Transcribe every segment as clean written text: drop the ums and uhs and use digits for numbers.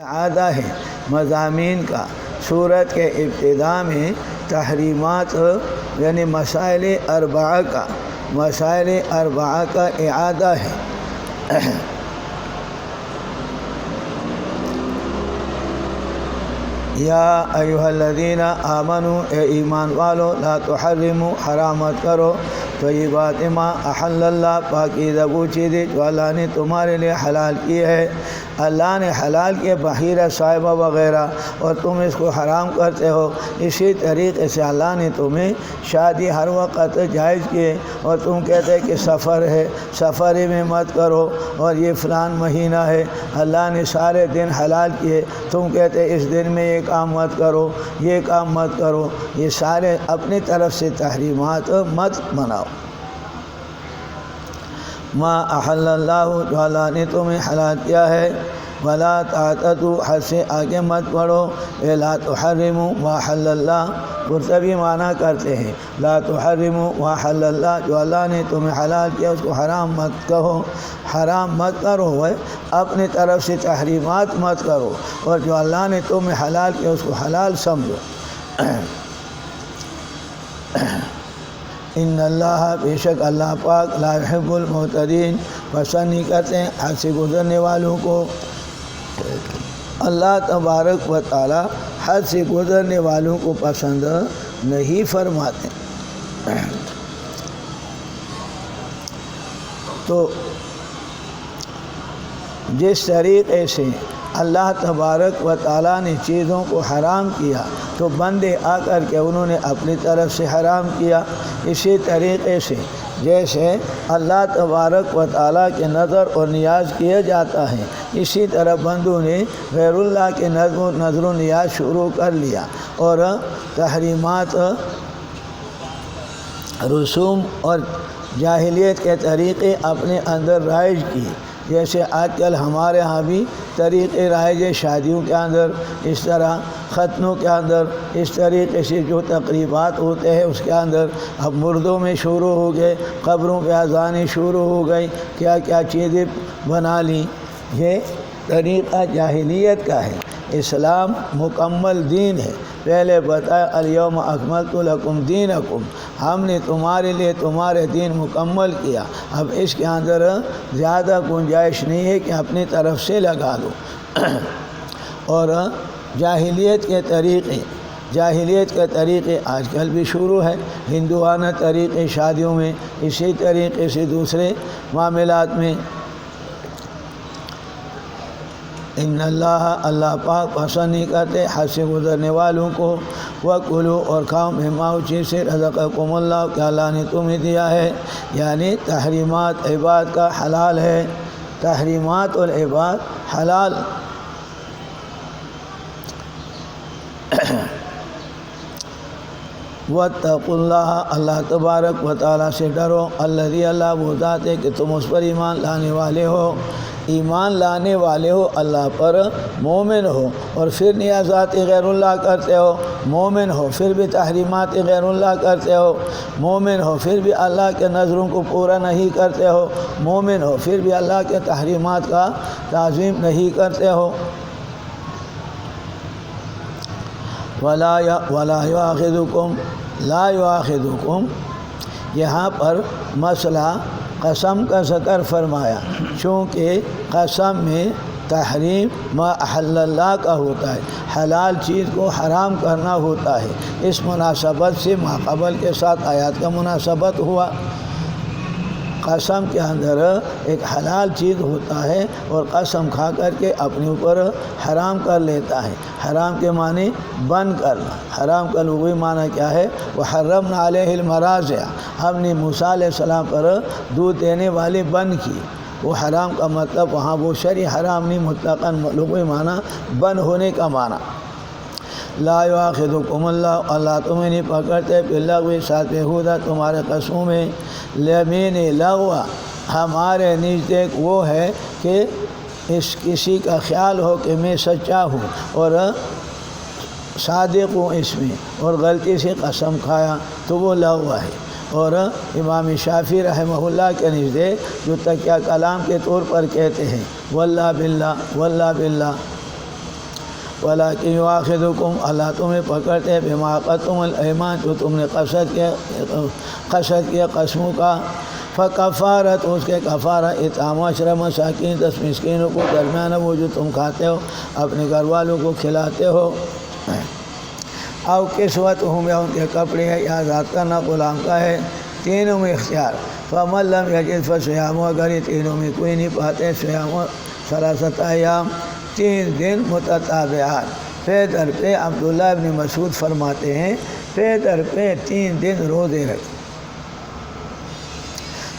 اعادہ ہے مضامین کا۔ سورت کے ابتدا میں تحریمات یعنی مسائل اربعہ کا اعادہ ہے۔ یا ایھا الذین آمنوا، اے ایمان والو، لا تحرموا، حرام مت کرو، طیبات ما احل اللہ، پاکیزہ وہ چیزیں جو اللہ نے تمہارے لیے حلال کی ہے۔ اللہ نے حلال کیے بحیرہ صاحبہ وغیرہ اور تم اس کو حرام کرتے ہو۔ اسی طریقے سے اللہ نے تمہیں شادی ہر وقت جائز کیے اور تم کہتے کہ سفر ہے، سفر میں مت کرو، اور یہ فلان مہینہ ہے، اللہ نے سارے دن حلال کیے، تم کہتے اس دن میں یہ کام مت کرو، یہ کام مت کرو۔ یہ سارے اپنی طرف سے تحریمات مت بناؤ۔ ما احل اللہ، جو اللہ نے تمہیں حلال کیا ہے، ولا تعتدوا، حد سے آگے مت بڑھو۔ اے لا تحرموا ما احل اللہ، قرطبی معنی کرتے ہیں لا تحرموا ما احل اللہ، جو اللہ نے تمہیں حلال کیا اس کو حرام مت کہو، حرام مت کرو، اپنی طرف سے تحریمات مت کرو، اور جو اللہ نے تمہیں حلال کیا اس کو حلال سمجھو۔ ان اللہ، بے شک اللہ پاک، لا يحب المعتدین، پسند نہیں کرتے ہیں حد سے گزرنے والوں کو۔ اللہ تبارک و تعالی حد سے گزرنے والوں کو پسند نہیں فرماتے۔ تو جس طریقے سے اللہ تبارک و تعالیٰ نے چیزوں کو حرام کیا تو بندے آ کر کے انہوں نے اپنی طرف سے حرام کیا۔ اسی طریقے سے جیسے اللہ تبارک و تعالیٰ کے نظر اور نیاز کیا جاتا ہے، اسی طرح بندوں نے غیر اللہ کے نظر و نیاز شروع کر لیا اور تحریمات، رسوم اور جاہلیت کے طریقے اپنے اندر رائج کیے۔ جیسے آج کل ہمارے ہاں بھی طریقے رائج ہے، شادیوں کے اندر اس طرح، ختنوں کے اندر اس طریقے سے جو تقریبات ہوتے ہیں اس کے اندر اب مردوں میں شروع ہو گئے، قبروں پہ اذانیں شروع ہو گئی، کیا کیا چیزیں بنا لی۔ یہ طریقہ جاہلیت کا ہے۔ اسلام مکمل دین ہے۔ پہلے بتایا الیوم اکملت لکم دینکم، ہم نے تمہارے لیے تمہارے دین مکمل کیا۔ اب اس کے اندر زیادہ گنجائش نہیں ہے کہ اپنی طرف سے لگا دو۔ اور جاہلیت کے طریقے آج کل بھی شروع ہے، ہندوانہ طریقے شادیوں میں، اسی طریقے سے دوسرے معاملات میں۔ ان اللہ پاک پسند نہیں کرتے حد سے گزرنے والوں کو۔ وَكُلُوا، اور کھاؤ، مما اس چیز سے رزقکم اللہ، کہ اللہ نے تمہیں دیا ہے، یعنی تحریمات عباد کا حلال ہے، تحریمات اور عباد حلال۔ وَاتَّقُوا اللَّهَ، اللہ تبارک و تعالیٰ سے ڈرو، الذی، اللہ وہ ذات ہے کہ تم اس پر ایمان لانے والے ہو، ایمان لانے والے ہو، اللہ پر مومن ہو، اور پھر نیازات غیر اللہ کرتے ہو، مومن ہو پھر بھی تحریمات غیر اللہ کرتے ہو، مومن ہو پھر بھی اللہ کے نظروں کو پورا نہیں کرتے ہو، مومن ہو پھر بھی اللہ کے تحریمات کا تعظیم نہیں کرتے ہو۔ ولا یؤاخذکم، لا یؤاخذکم، یہاں پر مسئلہ قسم کا ذکر فرمایا، چونکہ قسم میں تحریم ما احل اللہ کا ہوتا ہے، حلال چیز کو حرام کرنا ہوتا ہے۔ اس مناسبت سے ماقبل کے ساتھ آیات کا مناسبت ہوا۔ قسم کے اندر ایک حلال چیز ہوتا ہے اور قسم کھا کر کے اپنے اوپر حرام کر لیتا ہے۔ حرام کے معنی بند کرنا، حرام کا لغوی معنی کیا ہے؟ وحرمنا علیہ المراضع، ہم نے موسیٰ علیہ السلام پر دودھ دینے والی بند کی۔ وہ حرام کا مطلب وہاں وہ شرعی حرام نہیں، مطلقاً لغوی معنی بند ہونے کا معنی۔ لا یؤاخذکم اللہ، اللہ تمہیں نہیں پکڑتے باللغو، ساتھ بےہودہ تمہارے قسموں میں۔ لیمین لغو، ہمارے نزدیک وہ ہے کہ کسی کا خیال ہو کہ میں سچا ہوں اور صادق ہوں اس میں، اور غلطی سے قسم کھایا تو وہ لغو ہے۔ اور امام شافعی رحمہ اللہ کے نزدیک جو تکیہ کلام کے طور پر کہتے ہیں واللہ باللہ، واللہ باللہ، ولیکن یؤاخذکم اللہ تمہیں پکڑتے بما عقدتم الایمان جو تم نے قصد کیا قسموں کا فکفارت اس کے کفارہ اطعام 10 مساکین 10 مسکینوں کو درمیان وہ جو تم کھاتے ہو اپنے گھر والوں کو کھلاتے ہو او کسوتہم یا ان کے کپڑے ہے یا آزاد کرنا غلام کا ہے تینوں میں اختیار فمن لم یجد فصیام اگر یہ تینوں میں کوئی نہیں پاتے صیام 3 ایام 3 دن متتابعات پہ در پہ عبداللہ ابن مسعود فرماتے ہیں پہ در پہ 3 دن روزے رکھ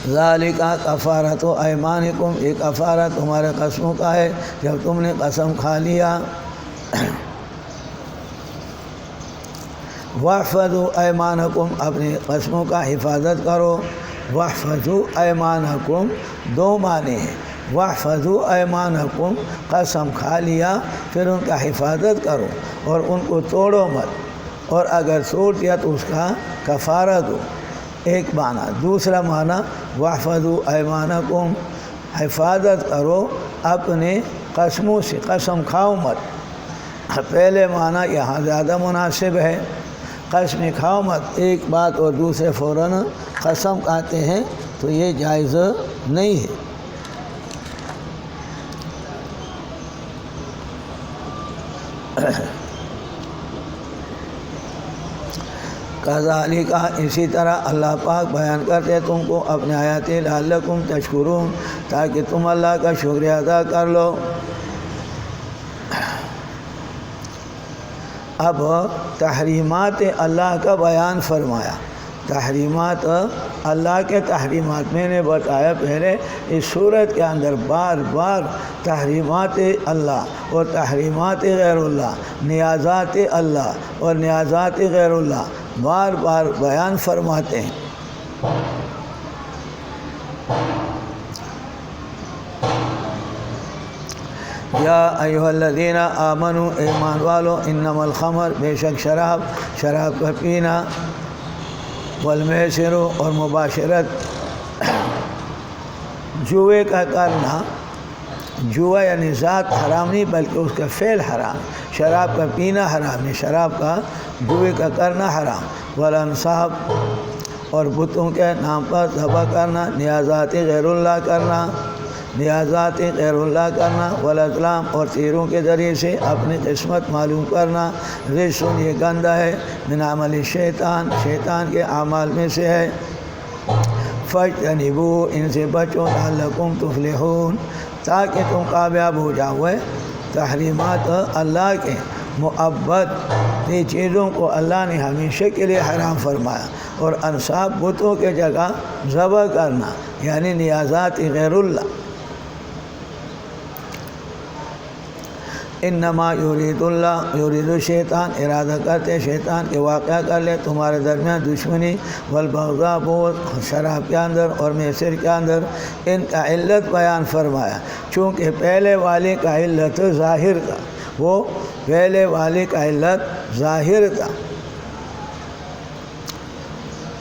ذالک کفارۃ ایمانکم یہ کفارہ تمہارے قسموں کا ہے جب تم نے قسم کھا لیا واحفظوا ایمانکم اپنی قسموں کا حفاظت کرو واحفظوا ایمانکم 2 معنی ہیں واحفظوا ایمانکم قسم کھا لیا پھر ان کا حفاظت کرو اور ان کو توڑو مت اور اگر توڑ دیا تو اس کا کفارہ دو ایک معنی دوسرا معنی واحفظوا ایمانکم حفاظت کرو اپنے قسموں سے قسم کھاؤ مت پہلے معنی یہاں زیادہ مناسب ہے قسم کھاؤ مت ایک بات اور دوسرے فوراً قسم کھاتے ہیں تو یہ جائز نہیں ہے کذالک اسی طرح اللہ پاک بیان کرتے تم کو اپنے آیات لعلکم تشکرون تاکہ تم اللہ کا شکریہ ادا کر لو اب تحریمات اللہ کا بیان فرمایا تحریمات اللہ کے تحریمات میں نے بتایا پہلے اس صورت کے اندر بار بار تحریمات اللہ اور تحریمات غیر اللہ نیازات اللہ اور نیازات غیر اللہ بار بار بیان فرماتے ہیں یا ایھا الذین آمنوا ایمان والو انما الخمر بے شک شراب کا پینا والمیسر اور مباشرت جوئے کا کرنا جوا یعنی ذات حرام نہیں بلکہ اس کا فعل حرام شراب کا پینا حرام نہیں شراب کا جوئے کا کرنا حرام والانصاب اور بتوں کے نام پر ذبح کرنا نیازات غیر اللہ کرنا والازلام اور تیروں کے ذریعے سے اپنی قسمت معلوم کرنا رجس یہ گندہ ہے من عمل شیطان کے اعمال میں سے ہے فاجتنبوا ان سے بچو لعلکم تفلحون تاکہ تم کامیاب ہو جاؤ تحریمات اللہ کے مؤبد یہ چیزوں کو اللہ نے ہمیشہ کے لیے حرام فرمایا اور انصاب بتوں کے جگہ ذبح کرنا یعنی نیازات غیر اللہ انما یرید شیطان ارادہ کرتے شیطان کے واقعہ کر لے تمہارے درمیان دشمنی والبغضاء بغض شراب کے اندر اور میسر کے اندر ان کا علت بیان فرمایا چونکہ پہلے والے کا علت ظاہر تھا وہ پہلے والے کا علت ظاہر تھا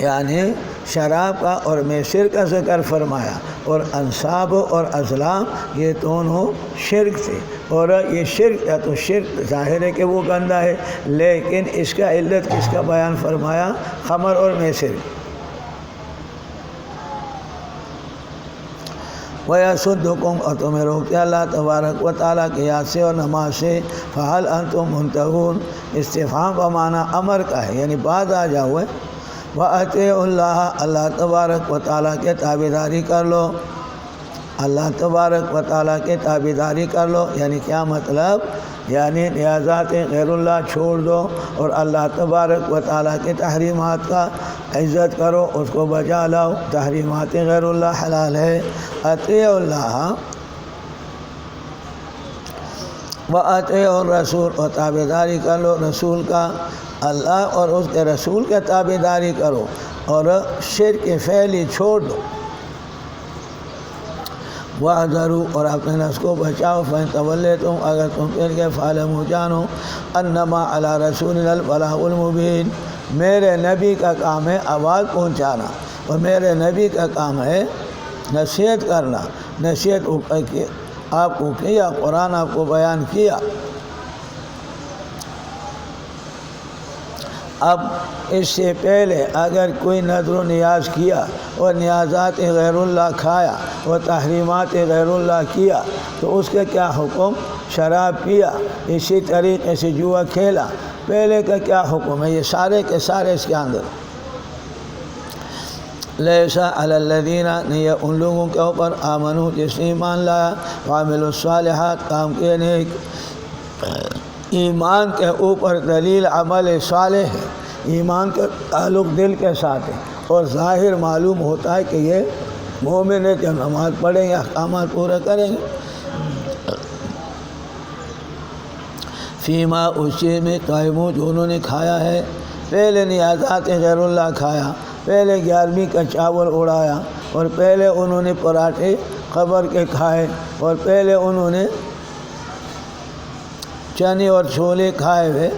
یعنی شراب کا اور میسر کا ذکر فرمایا اور انصاب اور ازلام یہ دونوں شرک تھے اور یہ شرک یا تو شرک ظاہر ہے کہ وہ گندہ ہے لیکن اس کا علت کس کا بیان فرمایا خمر اور میسر وَيَصُدُّكُمْ اور تمہیں روکتے اللہ تبارک و تعالیٰ کی یاد سے اور نماز سے فَهَلْ أَنْتُمْ مُنْتَهُونَ استفہام بمعنی امر کا ہے یعنی بعد آ جاؤ وَأَطِیعُوا اللَّهَ اللہ تبارک و تعالیٰ کے تابعداری کر لو اللہ تبارک و تعالیٰ کے تابعداری کر لو یعنی کیا مطلب یعنی نیازات غیر اللہ چھوڑ دو اور اللہ تبارک و تعالیٰ کے تحریمات کا عزت کرو اس کو بجا لاؤ تحریمات غیر اللہ حلال ہے اطیعوا اللہ وَأَطِیعُوا الرَّسُولَ اور تابعداری کر لو رسول کا اللہ اور اس کے رسول کا تابعداری کرو اور شرک فعلی چھوڑ دو وَاحْذَرُوا اور اپنے نفس کو بچاؤ فَإِن تَوَلَّيْتُمْ اگر تم پھر کے فَاعْلَمُوا جانو أَنَّمَا عَلَىٰ رَسُولِنَا الْبَلَاغُ الْمُبِينُ میرے نبی کا کام ہے آواز پہنچانا اور میرے نبی کا کام ہے نصیحت کرنا نصیحت آپ کو کیا قرآن آپ کو بیان کیا اب اس سے پہلے اگر کوئی نذر و نیاز کیا اور نیازات غیر اللہ کھایا اور تحریمات غیر اللہ کیا تو اس کا کیا حکم؟ شراب پیا، اسی طریقے سے جوا کھیلا، پہلے کا کیا حکم ہے؟ یہ سارے کے سارے اس کے اندر لیسا علی الذین، نہیں ان لوگوں کے اوپر آمنو جس نے ایمان لایا، وعملوا الصالحات کام کے نیک۔ ایمان کے اوپر دلیل عمل صالح ہے، ایمان کا تعلق دل کے ساتھ ہے، اور ظاہر معلوم ہوتا ہے کہ یہ مومن ہے کہ نماز پڑھیں گے، احکامات پورے کریں گے۔ فیما اس چیز میں طعموا جو انہوں نے کھایا ہے، پہلے نیازات غیر اللہ کھایا، پہلے 11ویں کا چاول اڑایا، اور پہلے انہوں نے پراٹھے قبر کے کھائے، اور پہلے انہوں نے چنے اور چھولے کھائے ہوئے۔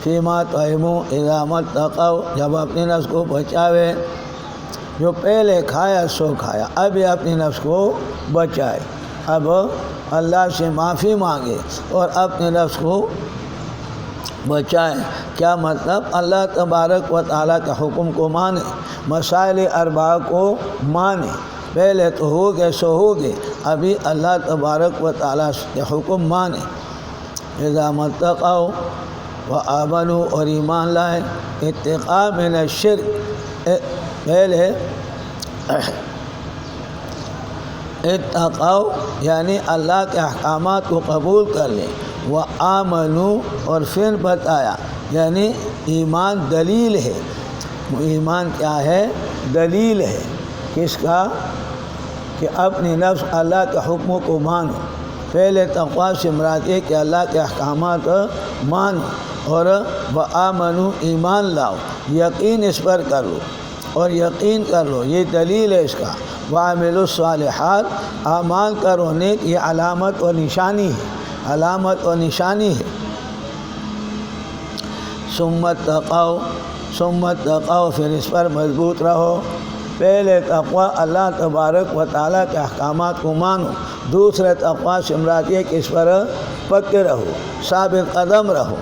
فیما طعموا اذا ما اتقوا، جب اپنے نفس کو بچاوے، جو پہلے کھایا سو کھایا، اب یہ اپنے نفس کو بچائے، اب اللہ سے معافی مانگے اور اپنے نفس کو بچائیں۔ کیا مطلب؟ اللہ تبارک و تعالیٰ کے حکم کو مانے، مسائل اربعہ کو مانے، پہلے تو ہو گئے سو ہو گئے، ابھی اللہ تبارک و تعالیٰ کے حکم مانے۔ اذا ما اتقوا وآمنوا، اور ایمان لائے، اتقاء من الشرک، پہلے اتقوا یعنی اللہ کے احکامات کو قبول کر لیں، وآمنوا اور پھر بتایا، یعنی ایمان دلیل ہے۔ ایمان کیا ہے؟ دلیل ہے، کس کا؟ کہ اپنی نفس اللہ کے حکموں کو مانو۔ پہلے تقویٰ سے مراد ہے کہ اللہ کے احکامات مانو، اور وآمنوا ایمان لاؤ، یقین اس پر کر لو، اور یقین کر لو، یہ دلیل ہے اس کا۔ وعملوا الصالحات، اعمال کرو نیک، یہ علامت و نشانی ہے، علامت و نشانی ہے۔ ثم اتقوا، پھر اس پر مضبوط رہو۔ پہلے تقویٰ اللہ تبارک و تعالیٰ کے احکامات کو مانو، دوسرے تقویٰ سے مراد یہ کہ اس پر پکے رہو، ثابت قدم رہو۔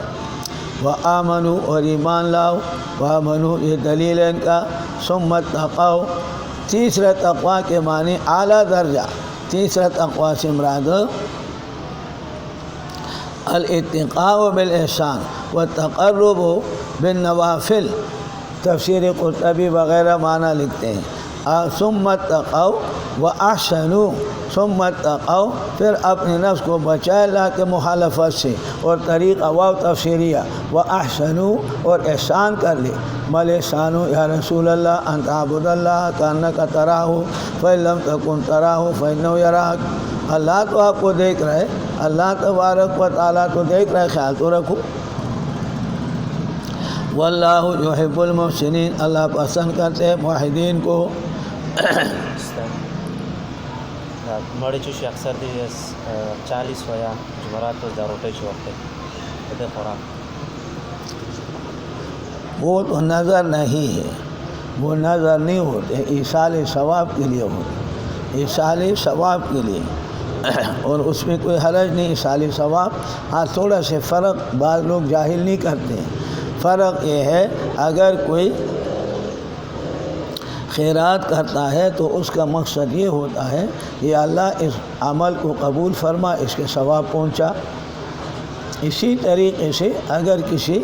وآمنوا اور ایمان لاؤ، وآمنوا یہ دلیل ہے ان کا۔ ثم اتقوا، تیسرے تقویٰ کے معنی اعلیٰ درجہ، تیسرا تقویٰ سے مراد الاتقاء بالاحسان والتقرب بالنوافل، تفسیر قرطبی وغیرہ معنی لکھتے ہیں۔ ثم اتقوا واحسنوا، ثم اتقوا پھر اپنے نفس کو بچائے اللہ کے مخالفت سے، اور طریقہ واو تفسیریہ، واحسنوا اور احسان کر لے۔ مل احسان یا رسول اللہ ان تعبد اللہ کانک تراہ فإن لم تکن تراہ فإنہ یراک، اللہ تو آپ کو دیکھ رہا ہے، اللہ تبارک و تعالیٰ تو دیکھ رہا ہے، خیال تو رکھو۔ واللہ یحب المحسنین، اللہ پسند کرتے ہیں موحدین کو۔ مڑی چوشی اکثر دی 40 ویا جمعرات تو داروٹے چوکتے ادھر خوراک وہ تو نظر نہیں ہے، وہ نظر نہیں ہوتے، ایصال ثواب کے لیے ہوتے، ایصال ثواب کے لیے، اور اس میں کوئی حرج نہیں ایصال ثواب۔ ہاں تھوڑا سے فرق بعض لوگ جاہل نہیں کرتے ہیں، فرق یہ ہے اگر کوئی خیرات کرتا ہے تو اس کا مقصد یہ ہوتا ہے کہ اللہ اس عمل کو قبول فرما، اس کے ثواب پہنچا۔ اسی طریقے سے اگر کسی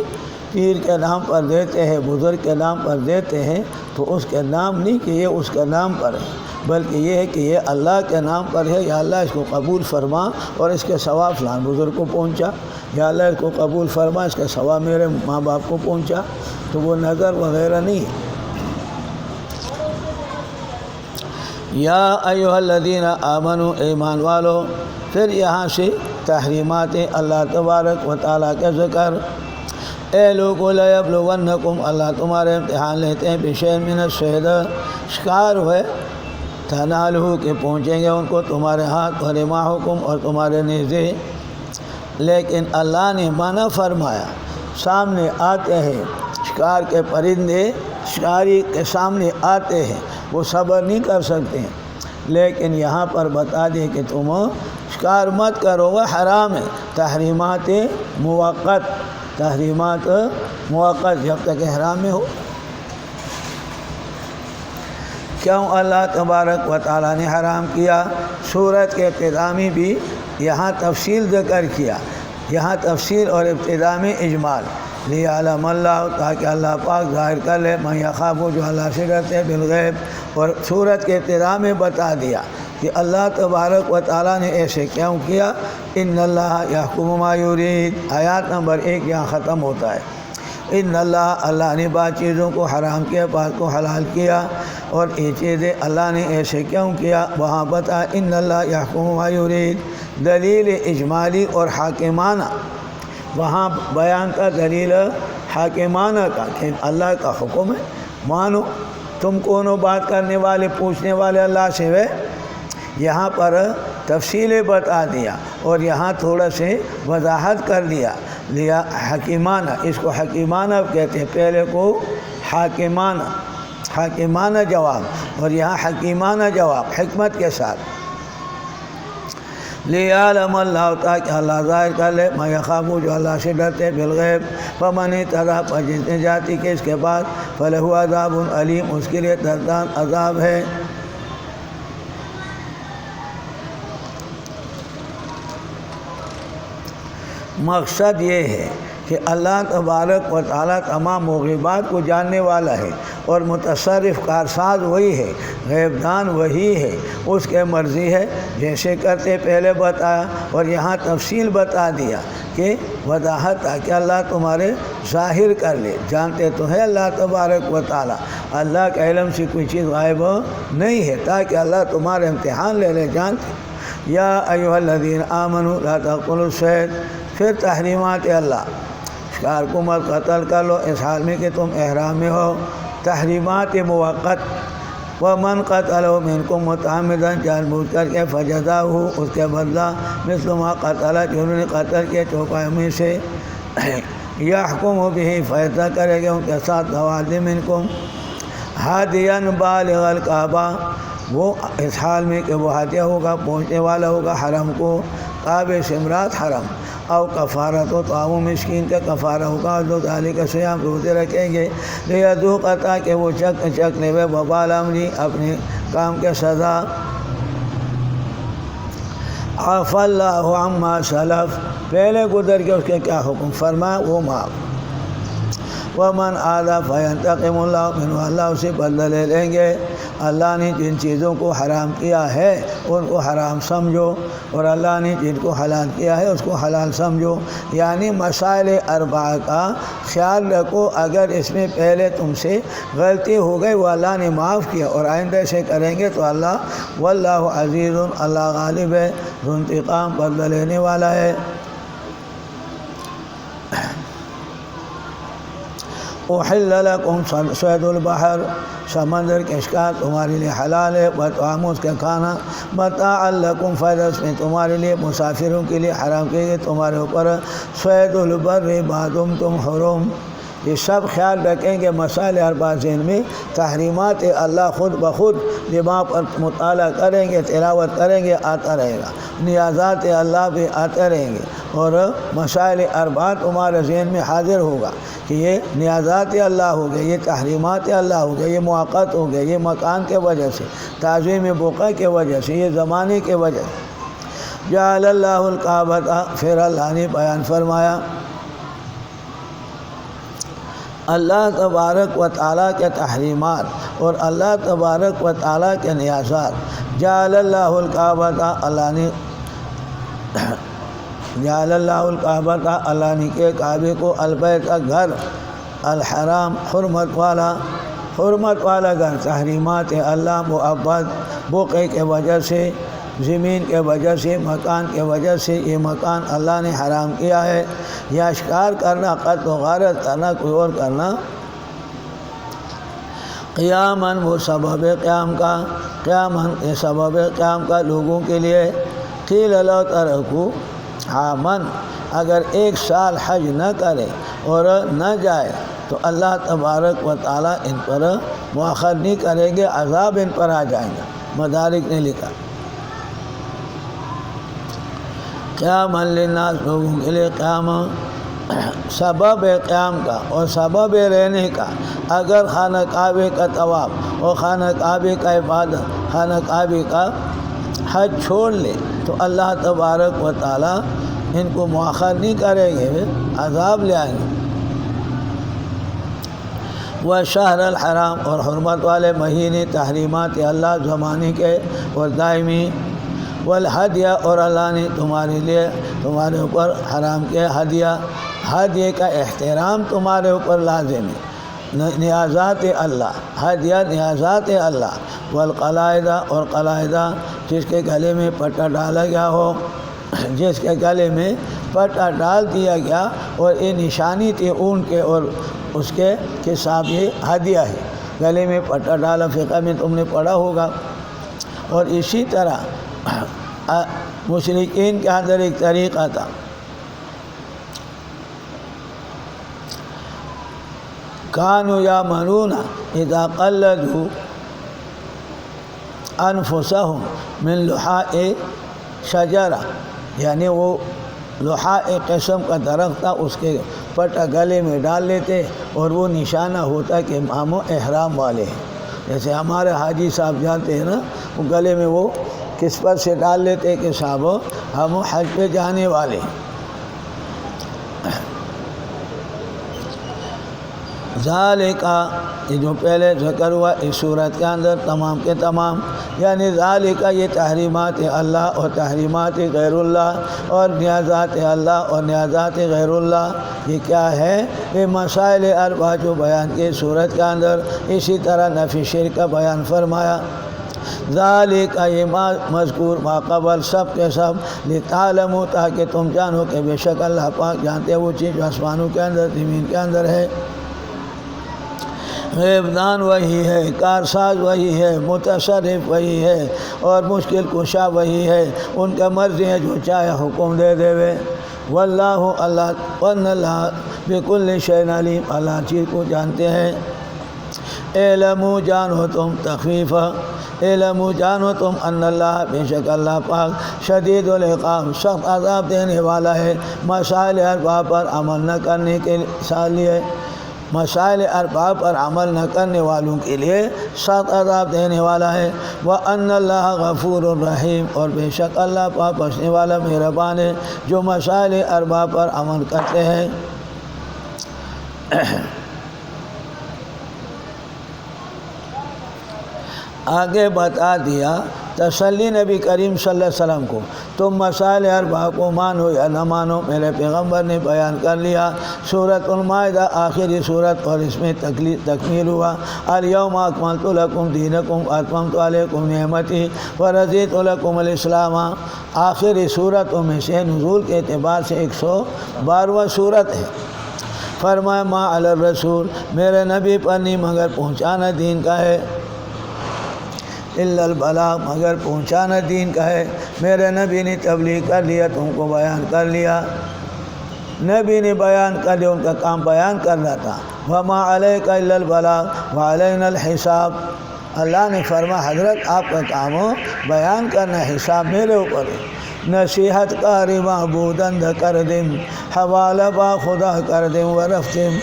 پیر کے نام پر دیتے ہیں، بزرگ کے نام پر دیتے ہیں، تو اس کے نام نہیں کہ یہ اس کے نام پر ہے، بلکہ یہ ہے کہ یہ اللہ کے نام پر ہے، یا اللہ اس کو قبول فرما اور اس کے ثواب فلان بزرگ کو پہنچا، یا اللہ اس کو قبول فرما اس کا ثواب میرے ماں باپ کو پہنچا، تو وہ نظر وغیرہ نہیں ہے۔ یا ایھا الذین آمنوا، ایمان والو، پھر یہاں سے تحریمات اللہ تبارک و تعالیٰ کا ذکر۔ اے لوگو لیبلونکم، اللہ تمہارے امتحان لیتے ہیں، بشیء من الصید، شکار ہوئے، تنالہ کہ پہنچیں گے ان کو تمہارے ہاتھ، ورماحکم اور تمہارے نیزے، لیکن اللہ نے منع فرمایا۔ سامنے آتے ہیں شکار کے پرندے، شکاری کے سامنے آتے ہیں، وہ صبر نہیں کر سکتے ہیں، لیکن یہاں پر بتا دیں کہ تم شکار مت کرو، وہ حرام ہے۔ تحریمات موقت، تحریمات موقت جب تک احرام میں ہو۔ کیوں اللہ تبارک و تعالیٰ نے حرام کیا؟ سورت کے ابتدا میں بھی یہاں تفصیل ذکر کیا، یہاں تفصیل اور ابتدا میں اجمال، لیعلم اللہ، تاکہ اللہ پاک ظاہر کر لے من یخاف، جو اللہ سے ڈرتے ہیں، بالغیب، اور سورت کے ابتدا میں بتا دیا کہ اللہ تبارک و تعالیٰ نے ایسے کیوں کیا۔ ان اللہ یحکم ما یرید، آیات نمبر 1 یہاں ختم ہوتا ہے۔ ان اللہ نے بعض چیزوں کو حرام کیا، بعض کو حلال کیا، اور یہ چیزیں اللہ نے ایسے کیوں کیا وہاں بتا ان اللہ یحکم ما یرید، دلیل اجمالی اور حاکمانہ، وہاں بیان کا دلیل حاکمانہ کا کہ اللہ کا حکم ہے، مانو، تم کونوں بات کرنے والے پوچھنے والے اللہ سے ہوئے۔ یہاں پر تفصیل بتا دیا اور یہاں تھوڑا سے وضاحت کر لیا حکیمانہ، اس کو حکیمانہ کہتے ہیں، پہلے کو حاکمانہ جواب، اور یہاں حکیمانہ جواب حکمت کے ساتھ۔ لیعلم اللہ، تاکہ اللہ ظاہر کر لے من یخاف، جو اللہ سے ڈرتے بالغیب، فمن اہتدی، پر جس نے جاتی کہ اس کے بعد، فلہ عذاب علیم، اس کے لیے دردناک عذاب ہے۔ مقصد یہ ہے کہ اللہ تبارک و تعالیٰ تمام موغبات کو جاننے والا ہے، اور متصرف کارساز وہی ہے، غیب دان وہی ہے، اس کے مرضی ہے جیسے کرتے پہلے بتایا، اور یہاں تفصیل بتا دیا کہ وضاحت، تاکہ اللہ تمہارے ظاہر کر لے۔ جانتے تو ہے اللہ تبارک و تعالیٰ، اللہ کے علم سے کوئی چیز غائب نہیں ہے، تاکہ اللہ تمہارے امتحان لے لے۔ جانتے یا ایھا الذین آمنوا لا تقتلوا الصید، پھر تحریمات اللہ، شکار کو مت قتل کر لو اس حال میں کہ تم احرام میں ہو، تحریمات موقت۔ ومن قتلہ منکم متعمدا، جان بوجھ کر کے، فجزاؤہ، اس کے بدلہ، مثل ما قتل، جو انہوں نے قتل کیا چوپایوں میں سے، یحکم بہ، فیصلہ کرے گا ان کے ساتھ، گواہ منکم ہادیا بالغ الکعبہ، وہ اس حال میں کہ وہ ہادیہ ہوگا، پہنچنے والا ہوگا حرم کو، کعبے سے مراد حرم، او کفارت، و طعام مسکین کا کفارہ ہوگا، جو ذالک صیام، روزے رکھیں گے، لیذوق، تاکہ وہ چکھ لے وبال امری، اپنے کام کے سزا۔ عفا اللہ عما سلف، پہلے گزر کے اس کے کیا حکم فرمایا وہ معاف۔ ومن عاد فینتقم اللہ منہ، اللہ اسے بدلہ لے لیں گے۔ اللہ نے جن چیزوں کو حرام کیا ہے ان کو حرام سمجھو، اور اللہ نے جن کو حلال کیا ہے اس کو حلال سمجھو، یعنی مسائل اربعہ کا خیال رکھو۔ اگر اس میں پہلے تم سے غلطی ہو گئی وہ اللہ نے معاف کیا، اور آئندہ سے کریں گے تو اللہ، واللہ عزیز، اللہ غالب ہے، ذو انتقام، بدلہ لینے والا ہے۔ احل لکم صید البحر، سمندر کے شکار تمہارے لیے حلال ہے، وطعام، اس کا کھانا، متاعا لکم، فائدہ اس میں تمہارے لیے، مسافروں کے لیے حرام کیے گئے تمہارے اوپر، صید البر ما دمتم حرم۔ یہ سب خیال رکھیں گے مسائل اربعہ ذہن میں، تحریمات اللہ خود بخود دماغ پر مطالعہ کریں گے، تلاوت کریں گے، آتا رہے گا، نیازات اللہ بھی آتے رہیں گے، اور مسائل اربعہ تمہارے ذہن میں حاضر ہوگا کہ یہ نیازات اللہ ہو گئے، یہ تحریمات اللہ ہو گئے، یہ موقت ہو گئے، یہ مکان کے وجہ سے، تعظیم بقع کے وجہ سے، یہ زمانے کے وجہ سے۔ جعل اللہ الکعبۃ، پھر اللہ نے بیان فرمایا اللہ تبارک و تعالیٰ کے تحریمات اور اللہ تبارک و تعالیٰ کے نیازات۔ جعل اللہ الکعبۃ، اللہ نے جعل اللہ الکعبۃ، اللہ نے کہ کعبے کو، البیت، گھر، الحرام، حرمت والا گھر، تحریمات اللہ معبد، بقعے کے وجہ سے، زمین کے وجہ سے، مکان کے وجہ سے، یہ مکان اللہ نے حرام کیا ہے، یا شکار کرنا، قتل و غارت کرنا، کوئی اور کرنا۔ قیاماً، وہ سبب قیام کا، قیاماً یہ سبب قیام کا لوگوں کے لیے۔ قیل لو ترکوا عاماً، اگر 1 سال حج نہ کرے اور نہ جائے تو اللہ تبارک و تعالیٰ ان پر مؤخر نہیں کریں گے، عذاب ان پر آ جائیں گا۔ مدارک نے لکھا قیاماً للناس، لوگوں کے لیے، قیام سبب قیام کا اور سبب رہنے کا اگر خانہ کعبے کا طواف اور خانہ کعبے کا عبادت، خانہ کعبے کا حج چھوڑ لے تو اللہ تبارک و تعالیٰ ان کو مؤخر نہیں کریں گے، عذاب لے آئیں گے۔ وہ شہر الحرام اور حرمت والے مہینے تحریمات اللہ زمانے کے اور دائمی، والہدیہ اور اللہ نے تمہارے لیے تمہارے اوپر حرام کیا ہدیہ، ہدیہ کا احترام تمہارے اوپر لازم ہے، نیازات اللہ، ہدیہ نیازات اللہ، والقلائدہ اور قلائدہ جس کے گلے میں پٹا ڈالا گیا ہو، جس کے گلے میں پٹا ڈال دیا گیا اور یہ نشانی تھی اون کے اور اس کے ساتھ یہ ہدیہ ہے، گلے میں پٹا ڈالا، فقہ میں تم نے پڑھا ہوگا۔ اور اسی طرح مشرکین کے اندر ایک طریقہ تھا، کانوا یامرون اذا قلدوا انفسهم من لحاء شجرہ، یعنی وہ لحاء قسم کا درخت تھا، اس کے پٹا گلے میں ڈال لیتے اور وہ نشانہ ہوتا کہ ہم احرام والے ہیں۔ جیسے ہمارے حاجی صاحب جانتے ہیں نا، وہ گلے میں وہ کس پر سے ڈال لیتے کہ صاحب ہم حج پہ جانے والے ہیں۔ ذالکا، یہ جو پہلے ذکر ہوا اس صورت کے اندر تمام کے تمام، یعنی ذالکا یہ تحریمات اللہ اور تحریمات غیر اللہ اور نیازات اللہ اور نیازات غیر اللہ، یہ کیا ہے؟ یہ مسائل اربع جو بیان کے صورت کے اندر، اسی طرح نفی شرک کا بیان فرمایا۔ ذالکا یہ مذکور ما قبل سب کے سب، لتعلموا تاکہ تم جانو کہ بے شک اللہ پاک جانتے وہ چیز جو آسمانوں کے اندر زمین کے اندر ہے۔ غیبدان وہی ہے، کارساز وہی ہے، متصرف وہی ہے اور مشکل کشا وہی ہے، ان کا مرضی ہے جو چاہے حکم دے دے۔ واللہ اللہ، وان اللہ بکل شیء علیم، اللہ چیز کو جانتے ہیں۔ اعلموا جانو تم، تخفیفہ، اعلموا جانو تم ان اللہ بے شک اللہ پاک شدید العقاب سخت عذاب دینے والا ہے، مسائل اربع پر عمل نہ کرنے کے لیے، مسائل اربع پر عمل نہ کرنے والوں کے لیے سخت عذاب دینے والا ہے۔ وَأَنَّ اللَّهَ غَفُورٌ رَحِيمٌ، اور بے شک اللہ پاک بخشنے والا مہربان ہے جو مسائل اربع پر عمل کرتے ہیں۔ آگے بتا دیا تسلی نبی کریم صلی اللہ علیہ وسلم کو، تم مسائل اربع کو مانو یا نہ مانو، میرے پیغمبر نے بیان کر لیا۔ سورۃ المائدہ آخری سورت اور اس میں تکمیل ہوا۔ الیوم اکملت لکم دینکم واتممت علیکم نعمتی ورضیت لکم الاسلام، آخری صورتوں میں سے نزول کے اعتبار سے 112واں صورت ہے۔ فرمایا ما علی الرسول، میرے نبی پر نہیں مگر پہنچانا دین کا ہے، الا البلاغ مگر پہنچانا دین کا ہے۔ میرے نبی نے تبلیغ کر لیا، تم کو بیان کر لیا، نبی نے بیان کر لیا، ان کا کام بیان کرنا تھا۔ وما علیک الا البلاغ وعلینا الحساب، اللہ نے فرمایا حضرت آپ کا کام ہو بیان کرنا، حساب میرے اوپر ہے۔ نصیحت کاری معبودند کر دم، حوالہ با خدا کر دم ورفتم،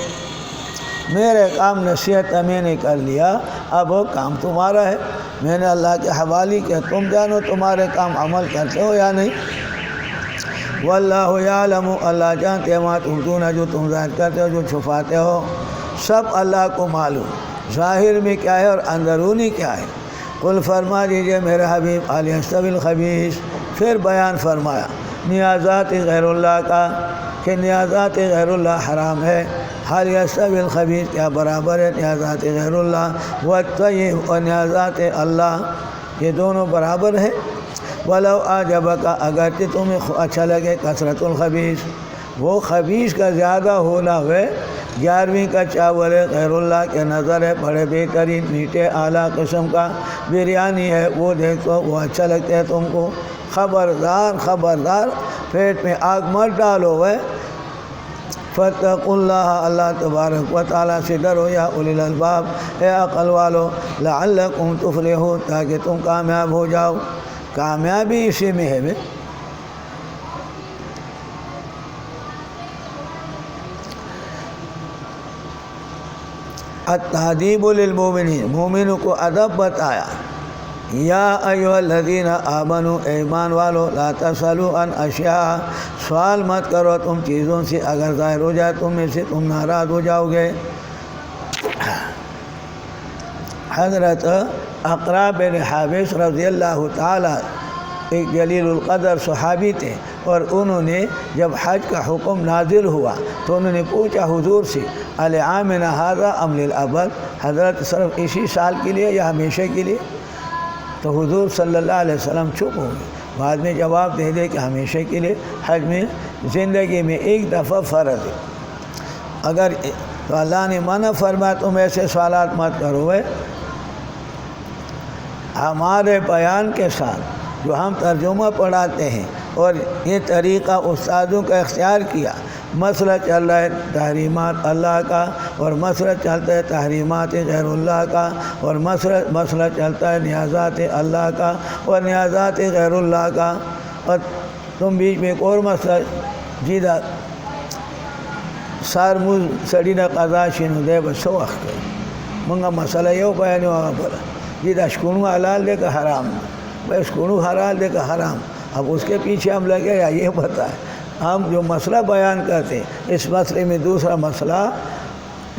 میرے کام نصیحت میں نے کر لیا، اب وہ کام تمہارا ہے، میں نے اللہ کے حوالے کیا، تم جانو تمہارے کام عمل کرتے ہو یا نہیں۔ واللہ یعلم، اللہ جانتے ما تبدون، جو تم ظاہر کرتے ہو جو چھپاتے ہو، سب اللہ کو معلوم، ظاہر میں کیا ہے اور اندرونی کیا ہے۔ قل فرما دیجئے میرے حبیب هل یستوی الخبیث، پھر بیان فرمایا نیازات غیر اللہ کا کہ نیازات غیر اللہ حرام ہے۔ هل یستوی الخبیث، کیا برابر ہے نیازات غیر اللہ والطیب اور نیازات اللہ، یہ دونوں برابر ہیں۔ ولو اعجبک، اگرچہ تمہیں اچھا لگے کثرت الخبیث، وہ خبیث کا زیادہ ہونا ہوئے، 11ویں کا چاول ہے غیر اللہ کے نظر ہے، بڑے بہترین میٹھے اعلیٰ قسم کا بریانی ہے، وہ دیکھو وہ اچھا لگتا ہے تم کو، خبردار خبردار پیٹ میں آگ مت ڈالو ہے۔ فاتقوا اللہ، اللہ تبارک و تعالیٰ سے ڈرو، یا اولی الالباب، اے عقل والو، لعلکم تفلحون، تاکہ تم کامیاب ہو جاؤ، کامیابی اسی میں ہے۔ التہذیب للمومنین، مومنوں کو ادب بتایا۔ یا ایھا الذین آمنوا، ایمان والو، لا تسألوا عن اشیاء، سوال مت کرو تم چیزوں سے، اگر ظاہر ہو جائے تم میں سے تم ناراض ہو جاؤ گے۔ حضرت اقرا بن حابس رضی اللہ تعالیٰ ایک جلیل القدر صحابی تھے، اور انہوں نے جب حج کا حکم نازل ہوا تو انہوں نے پوچھا حضور سے، العامنا ھذا ام للابد، حضرت صرف اسی سال کے لیے یا ہمیشہ کے لیے؟ تو حضور صلی اللہ علیہ وسلم چپ ہو گئے، بعد میں جواب دے دے کہ ہمیشہ کے لیے، حج میں زندگی میں ایک دفعہ فرض ہے۔ اگر تو اللہ نے منع فرمایا تم ایسے سوالات مت کرو۔ ہمارے بیان کے ساتھ جو ہم ترجمہ پڑھاتے ہیں، اور یہ طریقہ استادوں کا اختیار کیا، مسئلہ چل رہا ہے تحریمات اللہ کا، اور مسئلہ چلتا ہے تحریمات غیر اللہ کا، اور مسئلہ چلتا ہے نیازات اللہ کا اور نیازات غیر اللہ کا، اور تم بیچ میں ایک اور مسئلہ جیدہ سار موز سڑی نہ قضا شنو دے بس وقت ہے منگا مسئلہ یہ بیان ہوا بولا جیدہ شکونو حلال دے کا حرام، بھائی شکونو حلال دے کا حرام، اب اس کے پیچھے ہم لگے یا یہ بتائیں، ہم جو مسئلہ بیان کرتے ہیں اس مسئلے میں دوسرا مسئلہ